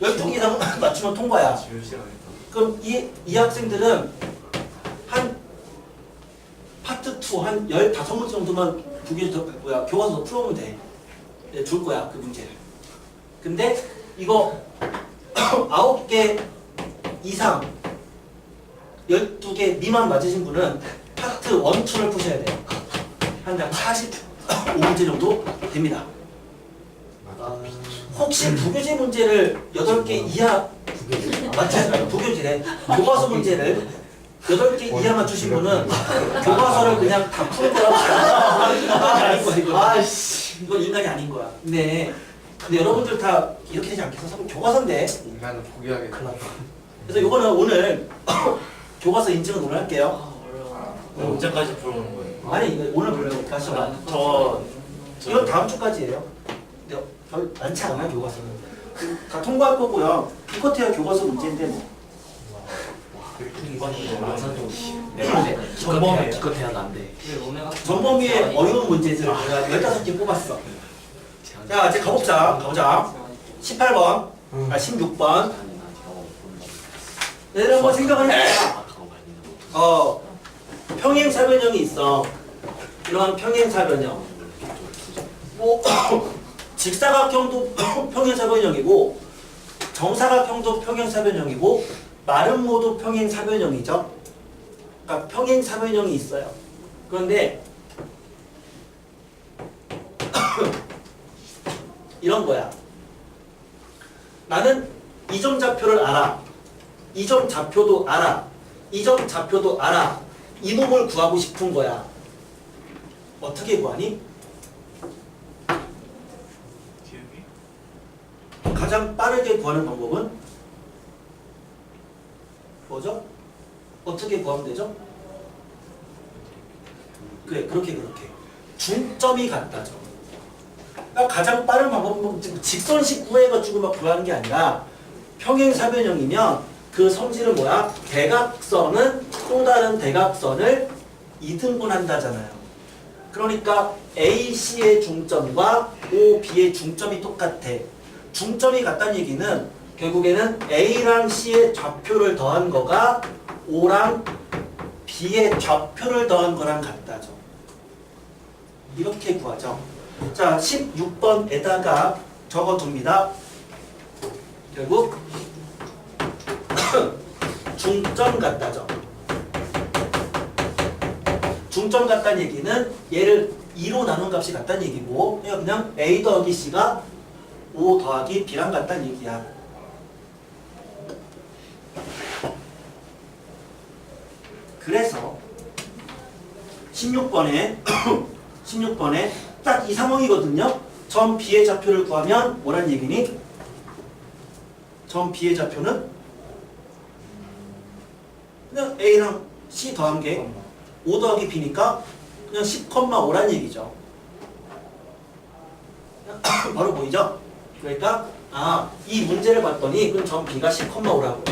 12개 이상 맞추면 통과야. 그럼 이 학생들은 한 파트 2 한 15문제 정도만 교과서 풀어오면 돼. 네, 줄 거야 그 문제를. 근데 이거 9개 이상 12개 미만 맞으신 분은 파트 1, 2를 푸셔야 돼요. 한 45문제 정도 됩니다. 혹시 부교재 문제를 8개 이하 맞잖아요. 부교재래. 교과서 문제를 8개 이하 맞추신 분은 교과서를 그냥 다 푸는 거라고 아닌 거야 이거. 아이씨, 이건 인간이 아닌 거야. 근데 여러분들 다 이렇게 되지 않겠어? 교과서인데. 인간은 포기하게 큰일 났다. 그래서 이거는 오늘 교과서 인증은 오늘 할게요. 아 어려워. 언제까지 풀어오는 거예요? 아니 이거 오늘 볼래요. 저 이건 다음 주까지예요. 근데 별 많지 않아요 교과서는. 다 통과할 거고요. 기껏해야 교과서 문제인데 뭐. 전범에 기껏해야 난데. 전범위의 어려운 문제들 내가 15개 뽑았어. 자 이제 가보자. 18번, 16번. 얘들 한번 생각을 해보자. 평행사변형이 있어. 이러한 평행사변형. 뭐 직사각형도 평행사변형이고 정사각형도 평행사변형이고 마름모도 평행사변형이죠. 그러니까 평행사변형이 있어요. 그런데 이런 거야. 나는 이점 좌표를 알아. 이점 좌표도 알아. 이점 좌표도 알아. 이놈을 구하고 싶은 거야. 어떻게 구하니? 가장 빠르게 구하는 방법은 뭐죠? 어떻게 구하면 되죠? 그래, 그렇게. 중점이 같다죠. 그러니까 가장 빠른 방법은 직선식 구해가지고 막 구하는 게 아니라 평행사변형이면 그 성질은 뭐야? 대각선은 또 다른 대각선을 이등분한다잖아요. 그러니까 AC의 중점과 OB의 중점이 똑같아. 중점이 같다는 얘기는 결국에는 A랑 C의 좌표를 더한 거가 O랑 B의 좌표를 더한 거랑 같다죠. 이렇게 구하죠. 자, 16번에다가 적어둡니다. 결국 중점 같다죠. 중점 같다는 얘기는 얘를 2로 나눈 값이 같다는 얘기고 그냥 A 더하기 C가 5 더하기 B랑 같다는 얘기야. 그래서 16번에 딱 이 상황이거든요. 점 B의 좌표를 구하면 뭐란 얘기니? 점 B의 좌표는 그냥 A랑 C 더한 게 5 더하기 B니까 그냥 10,5란 얘기죠. 바로 보이죠? 그러니까 이 문제를 봤더니 그럼 점 B가 10,5라고.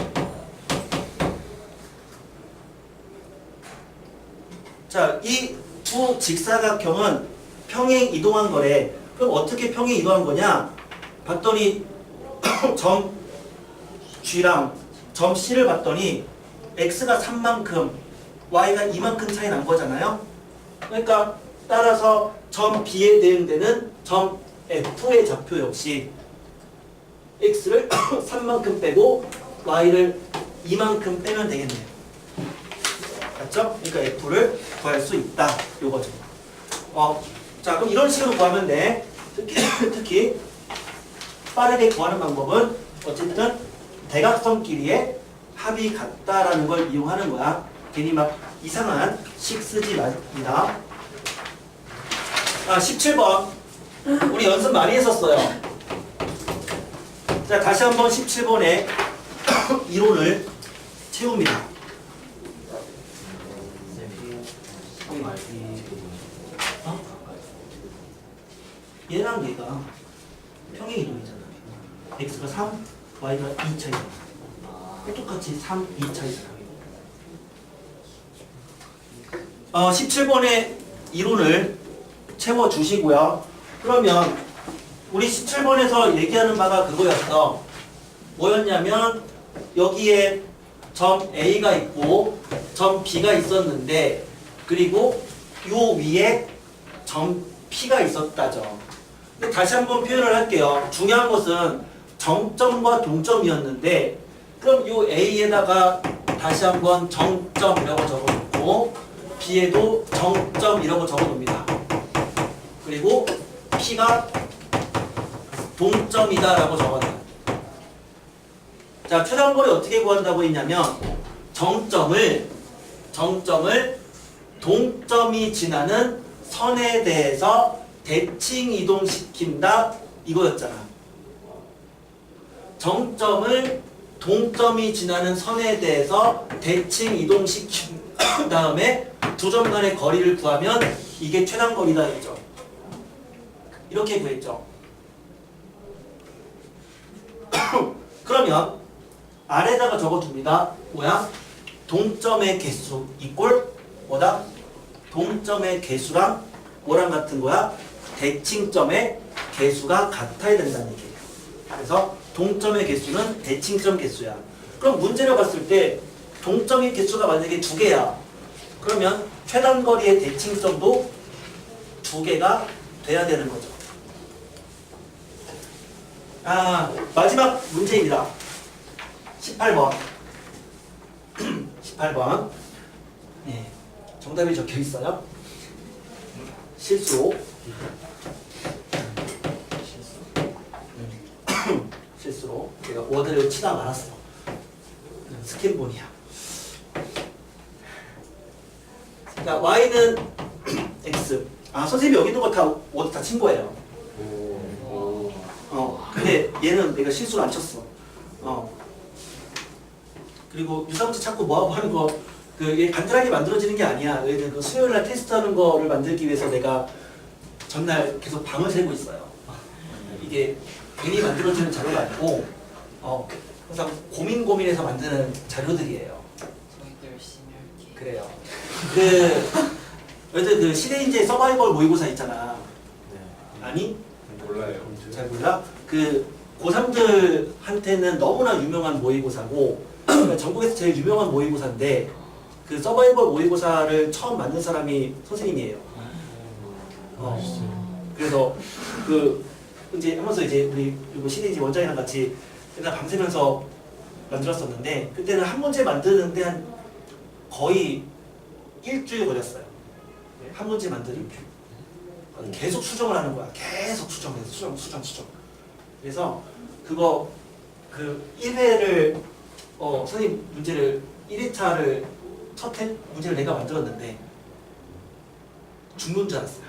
자, 이 두 직사각형은 평행 이동한 거래. 그럼 어떻게 평행 이동한 거냐? 봤더니 점 G랑 점 C를 봤더니 X가 3만큼, Y가 2만큼 차이 난 거잖아요. 그러니까 따라서 점 B에 대응되는 점 F의 좌표 역시 X를 3만큼 빼고 Y를 2만큼 빼면 되겠네요. 맞죠? 그러니까 F를 구할 수 있다. 요거죠. 자, 그럼 이런 식으로 구하면 돼. 특히 빠르게 구하는 방법은 어쨌든 대각선끼리의 합이 같다라는 걸 이용하는 거야. 괜히 막 이상한 식 쓰지 맙니다. 17번. 우리 연습 많이 했었어요. 자, 다시 한번 17번에 이론을 채웁니다. 얘랑 얘가 평행 이동이잖아. x가 3, y가 2 차이잖아. 똑같이 3, 2 차이잖아. 17번의 이론을 채워주시고요. 그러면 우리 17번에서 얘기하는 바가 그거였어. 뭐였냐면 여기에 점 A가 있고 점 B가 있었는데 그리고 요 위에 점 P가 있었다죠. 근데 다시 한번 표현을 할게요. 중요한 것은 정점과 동점이었는데 그럼 요 A에다가 다시 한번 정점이라고 적어놓고 B에도 정점이라고 적어놓습니다. 그리고 P가 동점이다 라고 적어놔요. 자, 최단거리 어떻게 구한다고 했냐면 정점을 동점이 지나는 선에 대해서 대칭 이동시킨다 이거였잖아. 정점을 동점이 지나는 선에 대해서 대칭 이동시킨 다음에 두 점 간의 거리를 구하면 이게 최단거리다 했죠. 이렇게 구했죠. 그러면 아래다가 적어줍니다. 뭐야? 동점의 개수 이꼴 뭐다? 동점의 개수랑 뭐랑 같은 거야? 대칭점의 개수가 같아야 된다는 얘기예요. 그래서 동점의 개수는 대칭점 개수야. 그럼 문제를 봤을 때 동점의 개수가 만약에 2개야. 그러면 최단거리의 대칭점도 2개가 돼야 되는 거죠. 마지막 문제입니다. 18번. 18번. 네, 정답이 적혀 있어요. 실수. 실수로 제가 워드를 치다 말았어. 스캔본이야. 자, y는 x. 선생님이 여기 있는 거 다 워드 다 친 거예요. 근데 얘는 내가 실수를 안 쳤어. 그리고 유사문제 찾고 뭐하고 하는 거, 얘 간단하게 만들어지는 게 아니야. 얘는 그 수요일날 테스트하는 거를 만들기 위해서 내가 전날 계속 밤을 새고 있어요. 이게 괜히 만들어지는 자료가 아니고, 항상 고민해서 만드는 자료들이에요. 저희도 열심히 할게. 그래요. 그 시대인재 서바이벌 모의고사 있잖아. 아니? 몰라요. 잘 몰라? 그 고3들한테는 너무나 유명한 모의고사고 그러니까 전국에서 제일 유명한 모의고사인데 그 서바이벌 모의고사를 처음 만든 사람이 선생님이에요. 그래서 이제 하면서 이제 우리 그리고 시대인재 원장이랑 같이 맨날 밤새면서 만들었었는데 그때는 한 문제 만드는데 한 거의 일주일 걸렸어요. 한 문제 만들기. 계속 수정을 하는 거야. 계속 수정해서 수정. 그래서 그거 1회를 선생님 문제를 1회차를 첫 회 문제를 내가 만들었는데 죽는 줄 알았어요.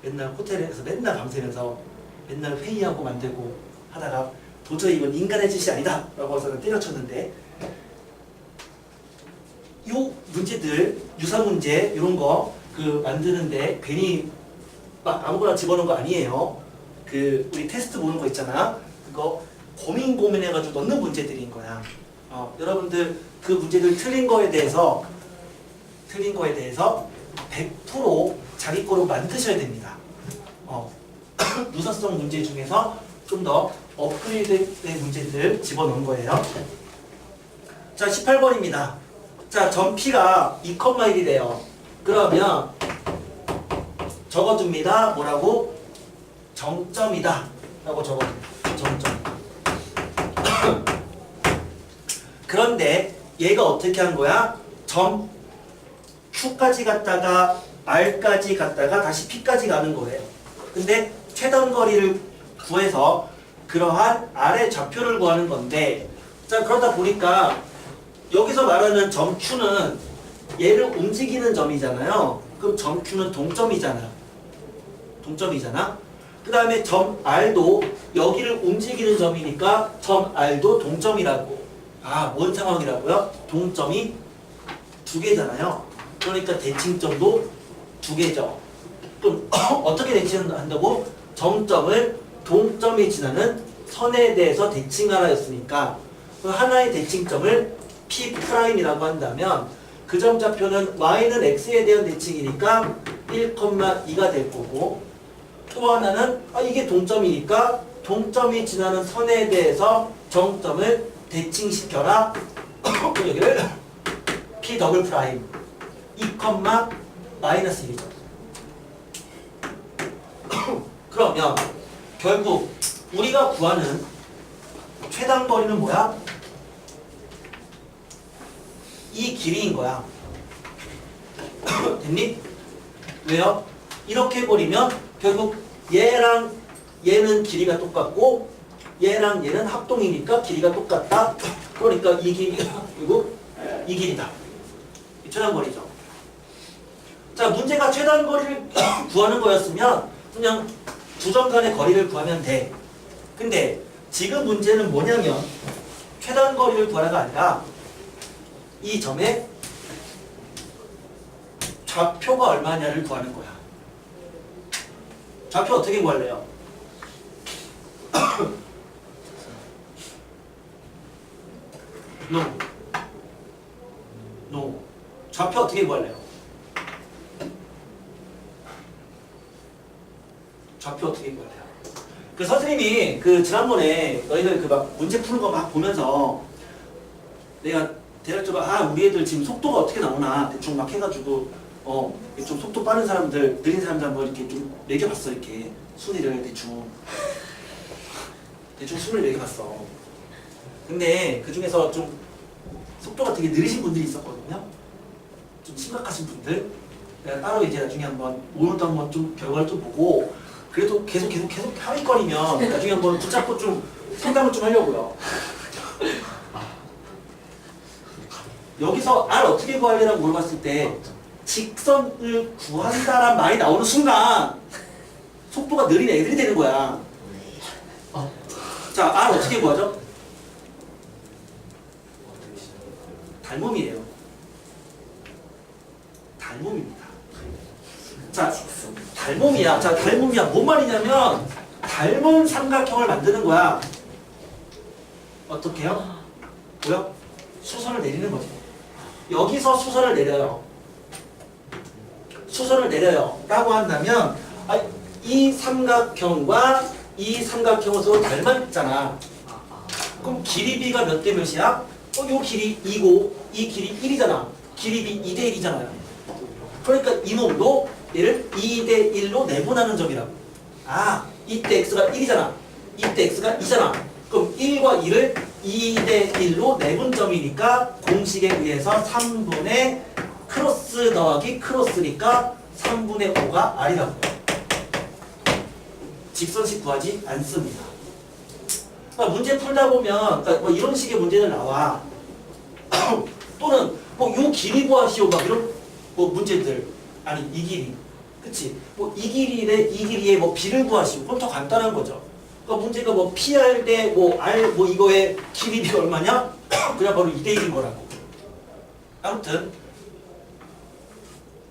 맨날 호텔에서 맨날 밤새면서 맨날 회의하고 만들고 하다가 도저히 이건 인간의 짓이 아니다 라고 해서 때려쳤는데 요 문제들 유사문제 이런 거 만드는데 괜히 막 아무거나 집어넣은 거 아니에요. 우리 테스트 보는 거 있잖아. 그거 고민해가지고 넣는 문제들인 거야. 여러분들 그 문제들 틀린 거에 대해서 100% 자기 거로 만드셔야 됩니다. 누사성 문제 중에서 좀 더 업그레이드된 문제들 집어넣은 거예요. 자, 18번입니다. 자, 점 P가 2,1이래요. 그러면 적어줍니다. 뭐라고? 정점이다. 라고 적어줍니다. 정점. 그런데 얘가 어떻게 한 거야? 점 Q까지 갔다가 R까지 갔다가 다시 P까지 가는 거예요. 근데 최단 거리를 구해서 그러한 R의 좌표를 구하는 건데, 자, 그러다 보니까 여기서 말하는 점 Q는 얘를 움직이는 점이잖아요. 그럼 점 Q는 동점이잖아. 그 다음에 점 R도 여기를 움직이는 점이니까 점 R도 동점이라고. 뭔 상황이라고요? 동점이 두 개잖아요. 그러니까 대칭점도 두 개죠. 그럼 어떻게 대칭한다고? 점점을 동점이 지나는 선에 대해서 대칭하라 했으니까 하나의 대칭점을 P'이라고 한다면 그 점 좌표는 Y는 X에 대한 대칭이니까 1,2가 될 거고, 또 하나는 이게 동점이니까 동점이 지나는 선에 대해서 정점을 대칭시켜라. 여기를 P 더블 프라임 2,-1이죠. 그러면 결국 우리가 구하는 최단 거리는 뭐야? 이 길이인 거야. 됐니? 왜요? 이렇게 버리면 결국 얘랑 얘는 길이가 똑같고 얘랑 얘는 합동이니까 길이가 똑같다. 그러니까 이 길이 그리고 이 길이다. 최단 거리죠. 자, 문제가 최단 거리를 구하는 거였으면 그냥 두 점 간의 거리를 구하면 돼. 근데 지금 문제는 뭐냐면 최단 거리를 구하라가 아니라 이 점의 좌표가 얼마냐를 구하는 거야. 좌표 어떻게 구할래요? No. 좌표 어떻게 구할래요? 좌표 어떻게 구할래요? 그 선생님이 그 지난번에 너희들 그 막 문제 푸는 거 막 보면서 내가 대략적으로 우리 애들 지금 속도가 어떻게 나오나 대충 막 해가지고 좀 속도 빠른 사람들, 느린 사람들 한번 이렇게 좀 매겨봤어. 이렇게 순위를 대충 순위를 매겨봤어. 근데 그 중에서 좀 속도가 되게 느리신 분들이 있었거든요. 좀 심각하신 분들. 내가 따로 이제 나중에 오늘도 한번 좀 결과를 좀 보고, 그래도 계속 하위거리면 나중에 한번 붙잡고 좀 상담을 좀 하려고요. 여기서 R 어떻게 구하려고 물어봤을 때 직선을 구한다란 말이 나오는 순간 속도가 느린 애들이 되는 거야. 자, R 어떻게 구하죠? 닮음이에요. 닮음입니다. 자, 닮음이야. 자, 닮음이야. 뭔 말이냐면 닮은 삼각형을 만드는 거야. 어떻게 해요? 뭐야? 수선을 내리는 거지. 여기서 수선을 내려요. 라고 한다면 이 삼각형과 이 삼각형은 서로 닮았잖아. 그럼 길이 B가 몇 대 몇이야? 요 길이 2고 이 길이 1이잖아. 길이 B 2대 1이잖아요. 그러니까 이놈도 얘를 2대 1로 내분하는 점이라고. 이때 X가 1이잖아. 이때 X가 2잖아. 그럼 1과 2를 2대 1로 내분 점이니까 공식에 의해서 3분의 크로스 더하기 크로스니까 3분의 5가 R이라고. 직선식 구하지 않습니다. 그러니까 문제 풀다 보면 뭐 이런 식의 문제들 나와. 또는 요 길이 구하시오 막 이런 문제들. 아니 이 길이. 그치? 이 길이의 B를 구하시오. 그럼 더 간단한 거죠. 그러니까 문제가 PR 대 R 이거의 길이 B가 얼마냐? 그냥 바로 2대 1인 거라고. 아무튼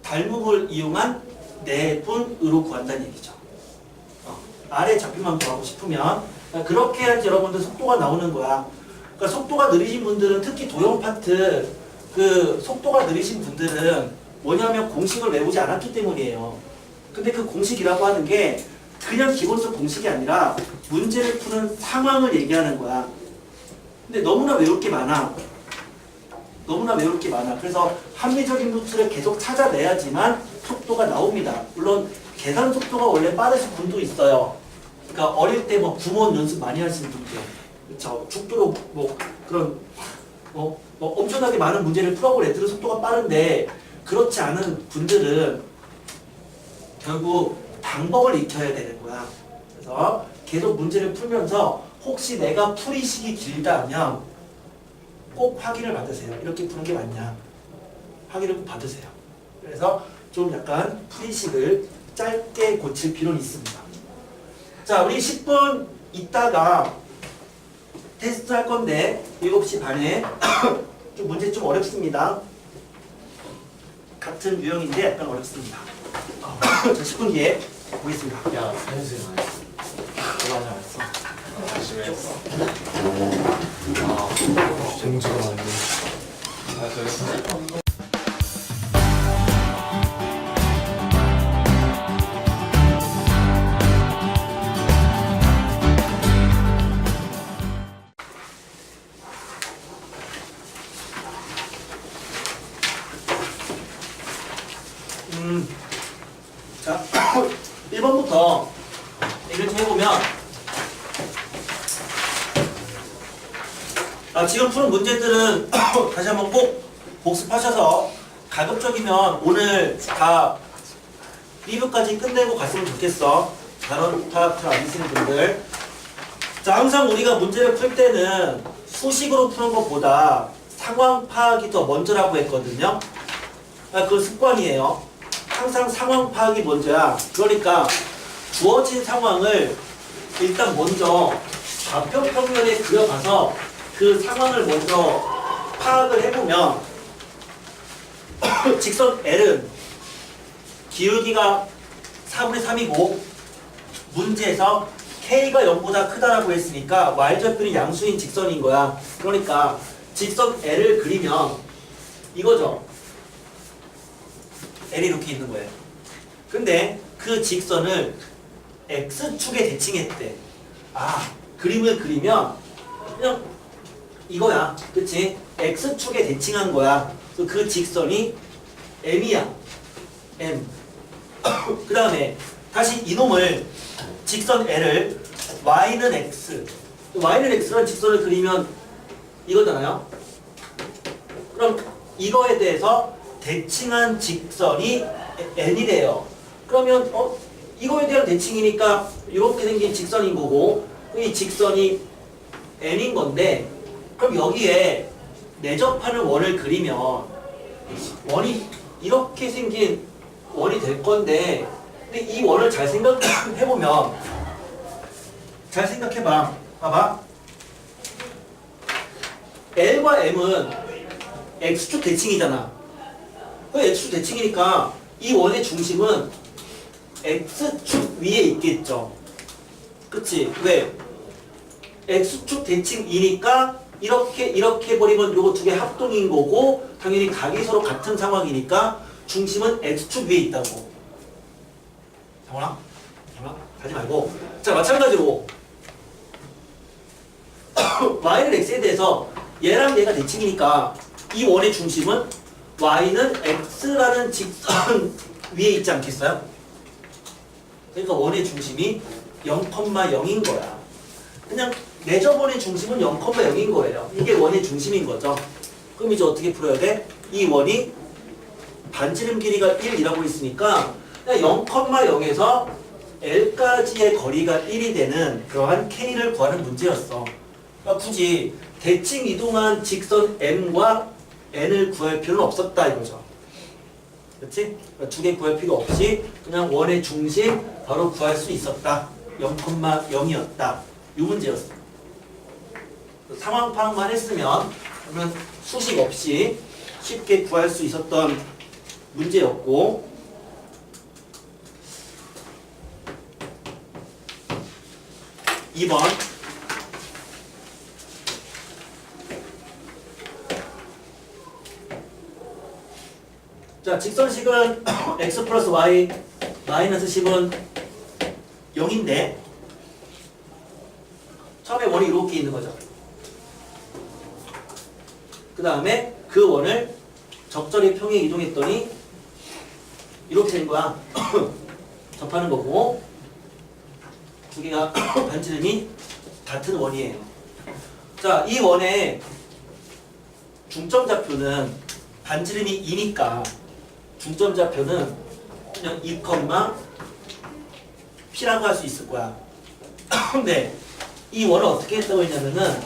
닮음을 이용한 내분으로 구한다는 얘기죠. 아래 좌표만 구하고 싶으면 그렇게 해야지 여러분들 속도가 나오는 거야. 그러니까 속도가 느리신 분들은 특히 도형 파트 그 속도가 느리신 분들은 뭐냐면 공식을 외우지 않았기 때문이에요. 근데 그 공식이라고 하는 게 그냥 기본적 공식이 아니라 문제를 푸는 상황을 얘기하는 거야. 근데 너무나 외울 게 많아. 너무나 외울 게 많아. 그래서 합리적인 루트를 계속 찾아내야지만 속도가 나옵니다. 물론 계산 속도가 원래 빠르신 분도 있어요. 그러니까 어릴 때 뭐 구몬 연습 많이 하시는 분들, 그렇죠. 죽도록 뭐 그런 뭐 엄청나게 많은 문제를 풀어볼 애들은 속도가 빠른데 그렇지 않은 분들은 결국 방법을 익혀야 되는 거야. 그래서 계속 문제를 풀면서 혹시 내가 풀이식이 길다 하면 꼭 확인을 받으세요. 이렇게 푸는 게 맞냐? 확인을 꼭 받으세요. 그래서 좀 약간 풀이식을 짧게 고칠 필요는 있습니다. 자, 우리 10분 있다가 테스트 할 건데 7시 반에 좀 문제 좀 어렵습니다. 같은 유형인데 약간 어렵습니다. 자, 10분 뒤에 보겠습니다. 야, 사연수는 안 했어. 그거 하지 않았어. 열심히 했어. 공지가 많네. 아, 저랬어. 자, 1번부터 얘기를 좀 해보면 지금 푸는 문제들은 다시 한번 꼭 복습하셔서 가급적이면 오늘 다 2부까지 끝내고 갔으면 좋겠어. 단원 파악 잘 안 되시는 분들. 자, 항상 우리가 문제를 풀 때는 수식으로 푸는 것보다 상황 파악이 더 먼저라고 했거든요. 그건 습관이에요. 항상 상황 파악이 먼저야. 그러니까 주어진 상황을 일단 먼저 좌표 평면에 그려가서 그 상황을 먼저 파악을 해보면 직선 L은 기울기가 4분의 3이고 문제에서 K가 0보다 크다라고 했으니까 y좌표는 양수인 직선인 거야. 그러니까 직선 L을 그리면 이거죠. L이 이렇게 있는 거예요. 근데 그 직선을 X축에 대칭했대. 그림을 그리면 그냥 이거야. 그치? X축에 대칭한 거야. 그 직선이 M이야. M. 그 다음에 다시 이놈을 직선 L을 Y는 X. Y는 X라는 직선을 그리면 이거잖아요. 그럼 이거에 대해서 대칭한 직선이 N이래요. 그러면 이거에 대한 대칭이니까 이렇게 생긴 직선인 거고 이 직선이 N인 건데 그럼 여기에 내접하는 원을 그리면 원이 이렇게 생긴 원이 될 건데 근데 이 원을 잘 생각해보면 잘 생각해봐. 봐봐. L과 M은 X축 대칭이잖아. 그 X축 대칭이니까 이 원의 중심은 X축 위에 있겠죠. 그치? 왜? X축 대칭이니까 이렇게 해버리면 요거 두 개 합동인 거고 당연히 각이 서로 같은 상황이니까 중심은 X축 위에 있다고. 잠깐만. 가지 말고. 자, 마찬가지로 Y는 X에 대해서 얘랑 얘가 대칭이니까 이 원의 중심은 Y는 X라는 직선 위에 있지 않겠어요? 그러니까 원의 중심이 0,0인 거야. 그냥 내저번의 중심은 0,0인 거예요. 이게 원의 중심인 거죠. 그럼 이제 어떻게 풀어야 돼? 이 원이 반지름 길이가 1이라고 있으니까 0,0에서 L까지의 거리가 1이 되는 그러한 K를 구하는 문제였어. 그러니까 굳이 대칭 이동한 직선 M과 N을 구할 필요는 없었다 이거죠. 그렇지? 그러니까 두 개 구할 필요 없이 그냥 원의 중심 바로 구할 수 있었다. 0,0이었다. 이 문제였어. 상황 파악만 했으면 그러면 수식 없이 쉽게 구할 수 있었던 문제였고 2번. 자, 직선식은 x 플러스 y 마이너스 10은 0인데 처음에 원이 이렇게 있는 거죠. 그 다음에 그 원을 적절히 평행 이동했더니 이렇게 된 거야. 접하는 거고 두 개가 반지름이 같은 원이에요. 자, 이 원의 중점 좌표는 반지름이 2니까 중점 좌표는 그냥 2, P라고 할 수 있을 거야. 근데 이 원을 어떻게 했다고 했냐면은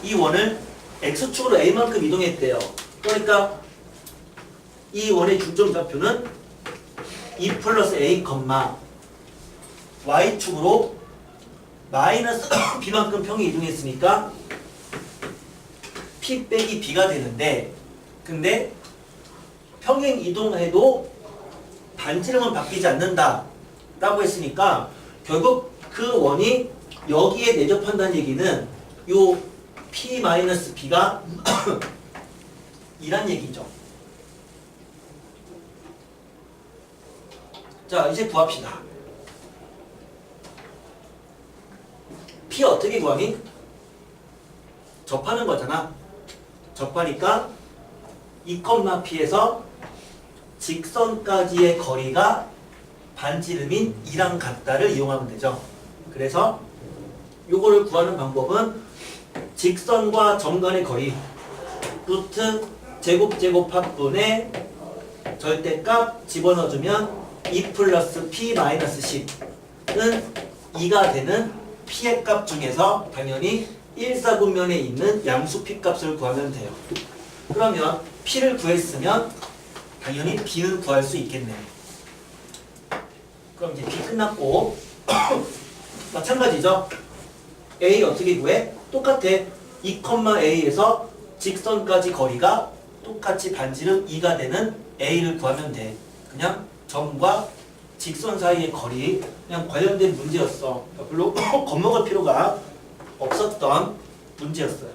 이 원을 X축으로 A만큼 이동했대요. 그러니까 이 원의 중점 좌표는 2 플러스 A, Y축으로 마이너스 B만큼 평행 이동했으니까 P 빼기 B가 되는데 근데 평행 이동해도 반지름은 바뀌지 않는다 라고 했으니까 결국 그 원이 여기에 내접한다는 얘기는 요 P-B가 2란 얘기죠. 자, 이제 구합시다. P 어떻게 구하니? 접하는 거잖아. 접하니까 2, P에서 직선까지의 거리가 반지름인 2랑 같다를 이용하면 되죠. 그래서 요거를 구하는 방법은 직선과 점 간의 거리 루트 제곱합분의 절대값 집어넣어주면 2 플러스 P 마이너스 10은 2가 되는 P의 값 중에서 당연히 1, 4분면에 있는 양수 P 값을 구하면 돼요. 그러면 P를 구했으면 당연히 B는 구할 수 있겠네. 그럼 이제 B 끝났고 마찬가지죠. A 어떻게 구해? 똑같아. 2, A에서 직선까지 거리가 똑같이 반지름 2가 되는 A를 구하면 돼. 그냥 점과 직선 사이의 거리 그냥 관련된 문제였어. 별로 겁먹을 필요가 없었던 문제였어요.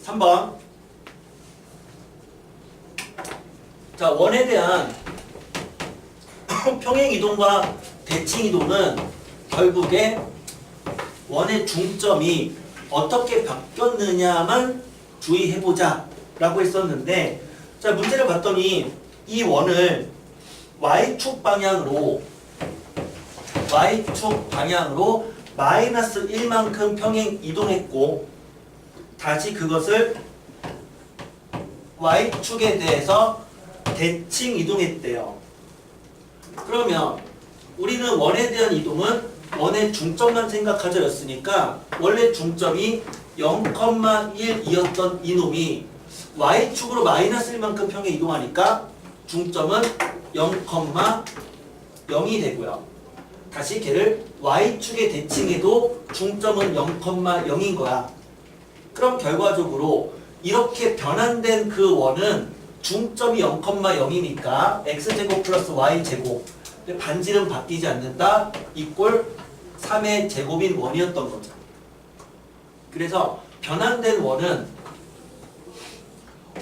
3번. 자, 원에 대한 평행 이동과 대칭 이동은 결국에 원의 중점이 어떻게 바뀌었느냐만 주의해보자 라고 했었는데 자, 문제를 봤더니 이 원을 Y축 방향으로 마이너스 1만큼 평행 이동했고 다시 그것을 Y축에 대해서 대칭 이동했대요. 그러면 우리는 원에 대한 이동은 원의 중점만 생각하자 였으니까 원래 중점이 0,1이었던 이놈이 Y축으로 마이너스 1만큼 평행 이동하니까 중점은 0,0이 되고요. 다시 걔를 Y축에 대칭해도 중점은 0,0인 거야. 그럼 결과적으로 이렇게 변환된 그 원은 중점이 0,0이니까 x제곱 플러스 y제곱 반지름 바뀌지 않는다 이꼴 3의 제곱인 원이었던 거죠. 그래서 변환된 원은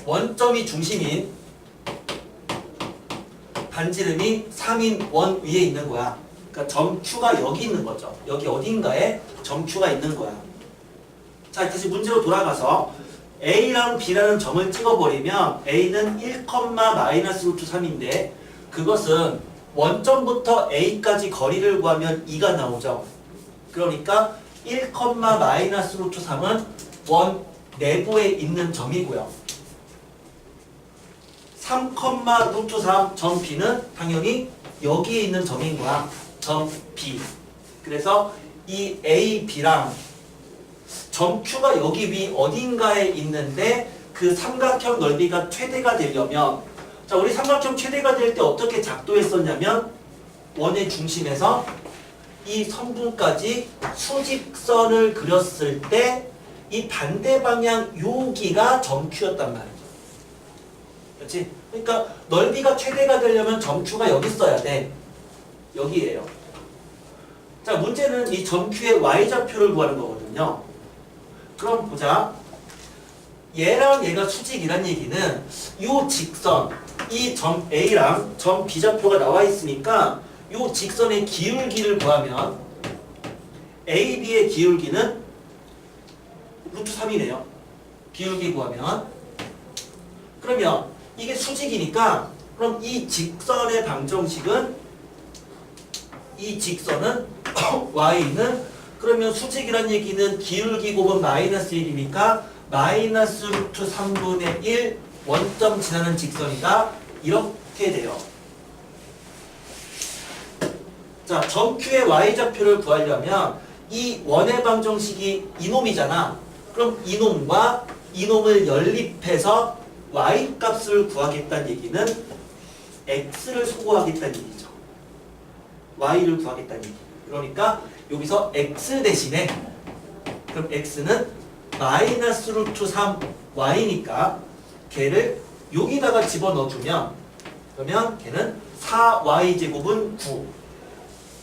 원점이 중심인 반지름이 3인 원 위에 있는 거야. 그러니까 점 Q가 여기 있는 거죠. 여기 어딘가에 점 Q가 있는 거야. 자, 다시 문제로 돌아가서 A랑 B라는 점을 찍어버리면 A는 1, 마이너스 루트 3인데 그것은 원점부터 A까지 거리를 구하면 2가 나오죠. 그러니까 1, 마이너스 루트 3은 원 내부에 있는 점이고요. 3, 루트 3 점 B는 당연히 여기에 있는 점인 거야. 점 B. 그래서 이 A, B랑 점 Q가 여기 위 어딘가에 있는데 그 삼각형 넓이가 최대가 되려면 자, 우리 삼각형 최대가 될 때 어떻게 작도했었냐면 원의 중심에서 이 선분까지 수직선을 그렸을 때 이 반대 방향 여기가 점 Q였단 말이죠. 그렇지? 그러니까 넓이가 최대가 되려면 점 Q가 여기 있어야 돼. 여기에요. 자, 문제는 이 점 Q의 y좌표를 구하는 거거든요. 그럼 보자. 얘랑 얘가 수직이란 얘기는 이 직선, 이 점 A랑 점 B좌표가 나와 있으니까 이 직선의 기울기를 구하면 AB의 기울기는 루트 3이네요. 기울기 구하면. 그러면 이게 수직이니까 그럼 이 직선의 방정식은 이 직선은 y는 그러면 수직이란 얘기는 기울기 곱은 마이너스 1이니까 마이너스 루트 3분의 1 원점 지나는 직선이다. 이렇게 돼요. 자, 점 Q의 y좌표를 구하려면 이 원의 방정식이 이놈이잖아. 그럼 이놈과 이놈을 연립해서 y 값을 구하겠다는 얘기는 x를 소구하겠다는 얘기죠. y를 구하겠다는 얘기. 그러니까 여기서 x 대신에 그럼 x는 마이너스 루트 3y니까 걔를 여기다가 집어넣어주면 그러면 걔는 4y제곱은 9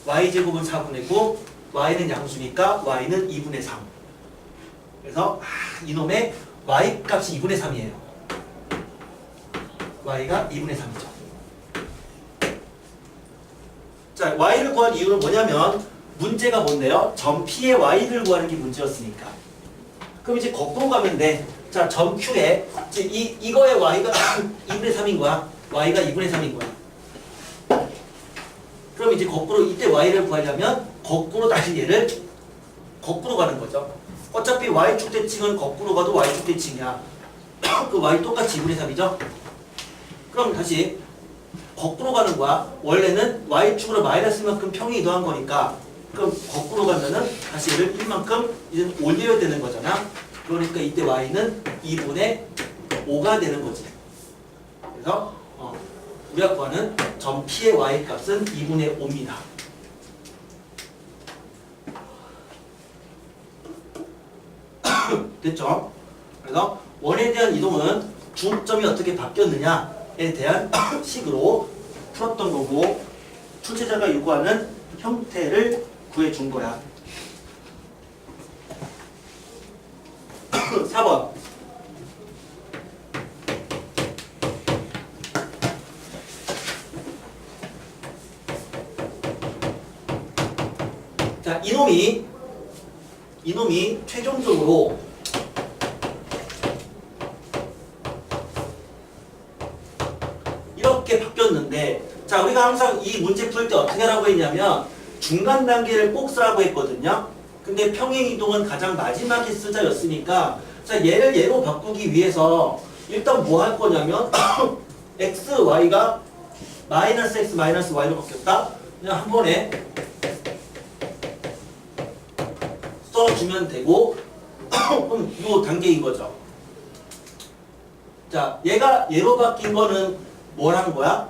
y제곱은 4분의 9 y는 양수니까 y는 2분의 3 그래서 이놈의 y 값이 2분의 3이에요. y가 2분의 3이죠. 자, y를 구한 이유는 뭐냐면 문제가 뭔데요? 점 P의 y를 구하는 게 문제였으니까. 그럼 이제 거꾸로 가면 돼. 자, 점 Q에 이거의 y가 2분의 3인 거야. y가 2분의 3인 거야. 그럼 이제 거꾸로 이때 y를 구하려면 거꾸로 다시 얘를 거꾸로 가는 거죠. 어차피 y축 대칭은 거꾸로 가도 y축 대칭이야. 그 y 똑같이 2분의 3이죠. 그럼 다시 거꾸로 가는 거야. 원래는 y축으로 마이너스만큼 평이 이동한 거니까 그럼 거꾸로 가면은 다시 얘를 1만큼 이제 올려야 되는 거잖아. 그러니까 이때 y는 2분의 5가 되는 거지. 그래서 우리가 구하는 점 P의 y 값은 2분의 5입니다. 됐죠? 그래서 원에 대한 이동은 중점이 어떻게 바뀌었느냐에 대한 식으로 풀었던 거고 출제자가 요구하는 형태를 구해준 거야. 4번. 자, 이놈이 최종적으로 이렇게 바뀌었는데, 자, 우리가 항상 이 문제 풀 때 어떻게 하라고 했냐면 중간 단계를 꼭 쓰라고 했거든요. 근데 평행 이동은 가장 마지막에 쓰자였으니까, 자, 얘를 얘로 바꾸기 위해서 일단 뭐 할 거냐면 x, y가 마이너스 x, 마이너스 y로 바뀌었다. 그냥 한 번에 써주면 되고 그럼 요 단계인 거죠. 자, 얘가 얘로 바뀐 거는 뭘 한 거야?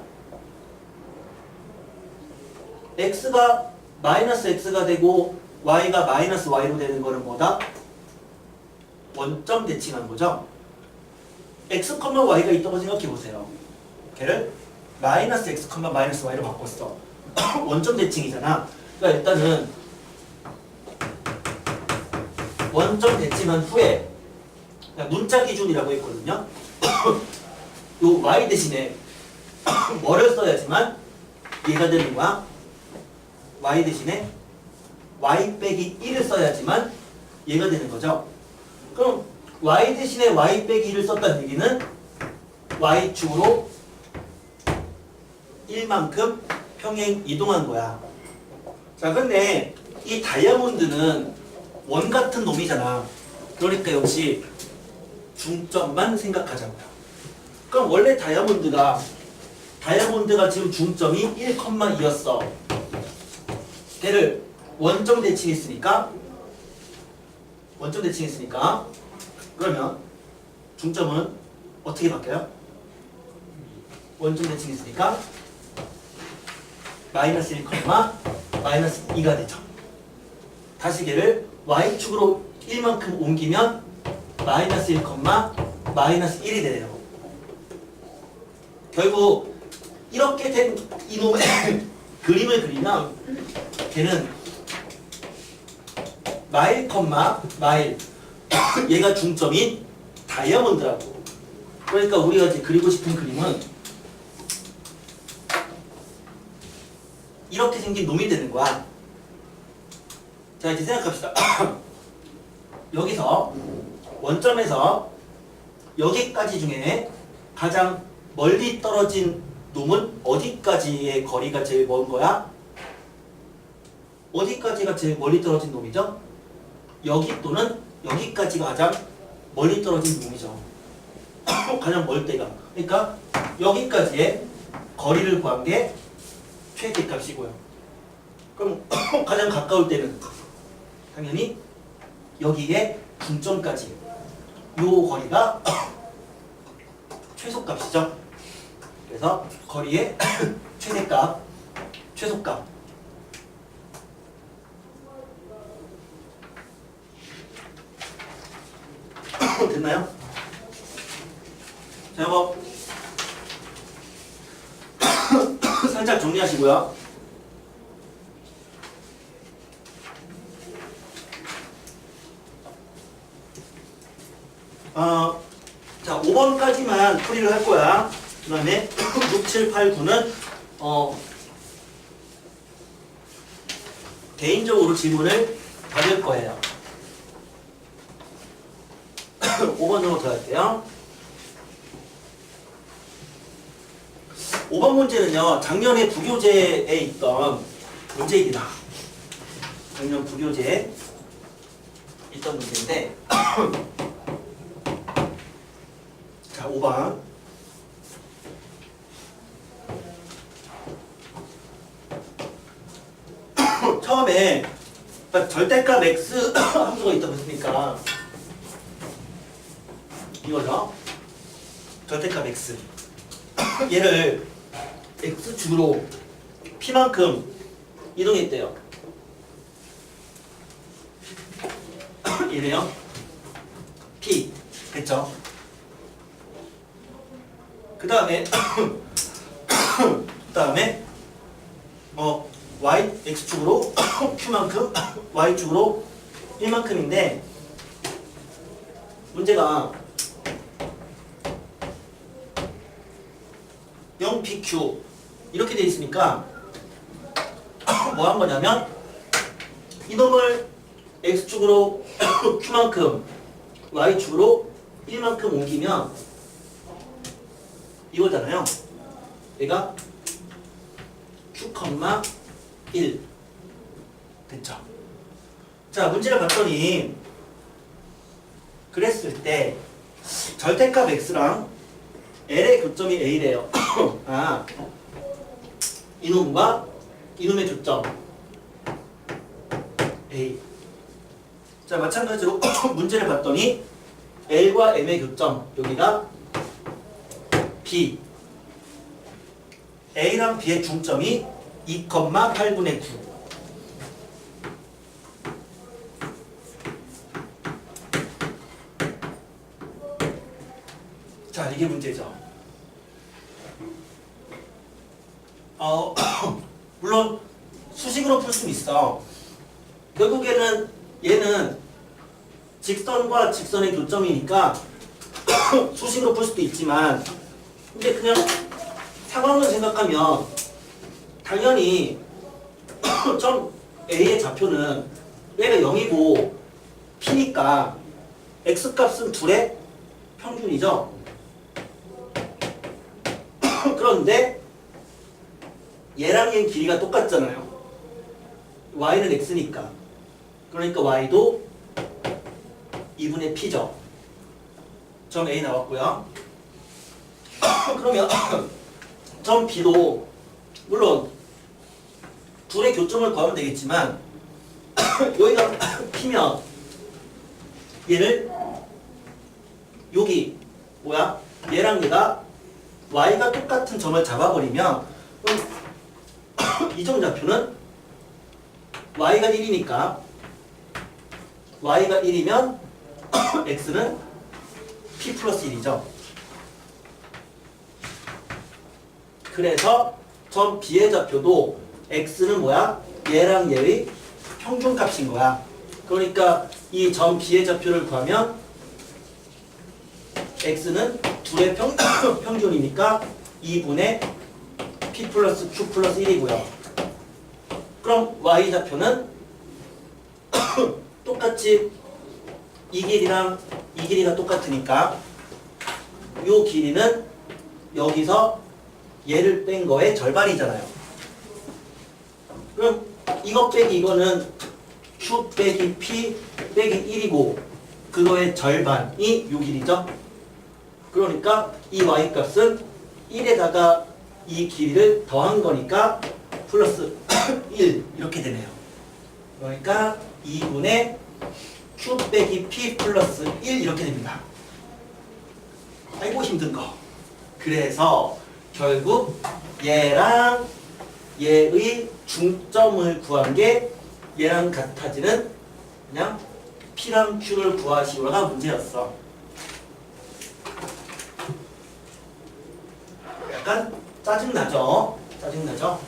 x가 마이너스 x가 되고 y가 마이너스 y로 되는 거는 뭐다? 원점 대칭한 거죠. x, y가 있다고 생각해 보세요. 걔를 마이너스 x, 마이너스 y로 바꿨어. 원점 대칭이잖아. 그러니까 일단은 원점 대칭한 후에 문자 기준이라고 했거든요. 요 y 대신에 뭐를 써야지만 얘가 되는 거야? y 대신에 y 빼기 1을 써야지만 얘가 되는 거죠. 그럼 y 대신에 y 빼기 1을 썼다는 얘기는 y축으로 1만큼 평행 이동한 거야. 자, 근데 이 다이아몬드는 원 같은 놈이잖아. 그러니까 역시 중점만 생각하자고요. 그럼 원래 다이아몬드가 지금 중점이 1,2였어. 걔를 원점 대칭했으니까 그러면 중점은 어떻게 바뀌어요? 원점 대칭했으니까 마이너스 1, 마이너스 2가 되죠. 다시 걔를 y축으로 1만큼 옮기면 마이너스 1, 마이너스 1이 되네요. 결국 이렇게 된 이놈의 그림을 그리면 걔는 마일 컴마 마일 얘가 중점인 다이아몬드라고. 그러니까 우리가 이제 그리고 싶은 그림은 이렇게 생긴 놈이 되는 거야. 자, 이제 생각합시다. 여기서 원점에서 여기까지 중에 가장 멀리 떨어진 놈은 어디까지의 거리가 제일 먼 거야? 어디까지가 제일 멀리 떨어진 놈이죠? 여기 또는 여기까지가 가장 멀리 떨어진 놈이죠. 가장 멀 때가. 그러니까 여기까지의 거리를 구한 게 최대값이고요. 그럼 가장 가까울 때는 당연히 여기에 중점까지 요 거리가 최소값이죠. 그래서 거리의 최대값, 최소값. 됐나요? 자, 이거 살짝 정리하시고요. 자, 5번까지만 풀이를 할 거야. 그 다음에 6, 7, 8, 9는 개인적으로 질문을 받을 거예요. 5번으로 들어갈게요. 5번 문제는요, 작년에 부교재에 있던 문제입니다. 작년 부교재에 있던 문제인데, 자, 5번. 처음에 절대값 x 함수가 있다고 했으니까 이거죠. 절대값 x. 얘를 x축으로 p만큼 이동했대요. 얘네요. p. 됐죠? 그 다음에 y x축으로 q만큼 y축으로 1만큼인데 문제가 0pq 이렇게 돼 있으니까 뭐 한 거냐면 이놈을 x축으로 q만큼 y축으로 1만큼 옮기면 이거잖아요. 얘가 q, 1 됐죠? 자, 문제를 봤더니 그랬을 때 절대값 x랑 l의 교점이 a래요. 아, 이놈과 이놈의 교점 a. 자, 마찬가지로 문제를 봤더니 l과 m의 교점 여기가 b. a랑 b의 중점이 2,8분의 9. 자, 이게 문제죠. 물론 수식으로 풀 수는 있어. 결국에는 얘는 직선과 직선의 교점이니까 수식으로 풀 수도 있지만, 근데 그냥 상황을 생각하면 당연히 점 A의 좌표는 얘가 0이고 P니까 X값은 둘의 평균이죠. 그런데 얘랑 얘 길이가 똑같잖아요. Y는 X니까. 그러니까 Y도 2분의 P죠. 점 A 나왔고요. 그러면 점 B도 물론 둘의 교점을 구하면 되겠지만 여기가 P면 얘를 여기 뭐야? 얘랑 얘가 Y가 똑같은 점을 잡아버리면 이 점 좌표는 Y가 1이니까 Y가 1이면 X는 P 플러스 1이죠. 그래서 점 B의 좌표도 x는 뭐야? 얘랑 얘의 평균값인 거야. 그러니까 이 점 B의 좌표를 구하면 x는 둘의 평균이니까 2분의 p 플러스 q 플러스 1이고요. 그럼 y 좌표는 똑같이 이 길이랑 이 길이가 똑같으니까 요 길이는 여기서 얘를 뺀 거의 절반이잖아요. 그럼 이거 빼기 이거는 q 빼기 p 빼기 1이고 그거의 절반이 요 길이죠. 그러니까 이 y값은 1에다가 이 길이를 더한 거니까 플러스 1 이렇게 되네요. 그러니까 2분의 q 빼기 p 플러스 1 이렇게 됩니다. 아이고 힘든 거. 그래서 결국 얘랑 얘의 중점을 구한 게 얘랑 같아지는 그냥 p랑 q를 구하시오가 문제였어. 약간 짜증나죠? 짜증나죠?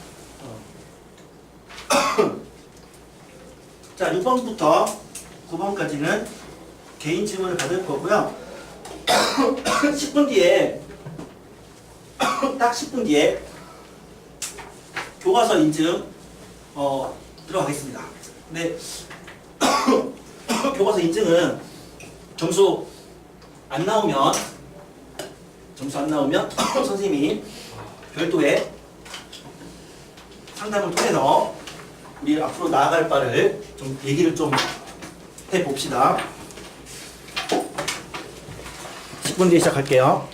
자, 6번부터 9번까지는 개인 질문을 받을 거고요. 10분 뒤에 딱 10분 뒤에 교과서 인증 들어가겠습니다. 근데 교과서 인증은 점수 안 나오면 선생님이 별도의 상담을 통해서 우리 앞으로 나아갈 바를 좀 얘기를 좀 해봅시다. 10분 뒤에 시작할게요.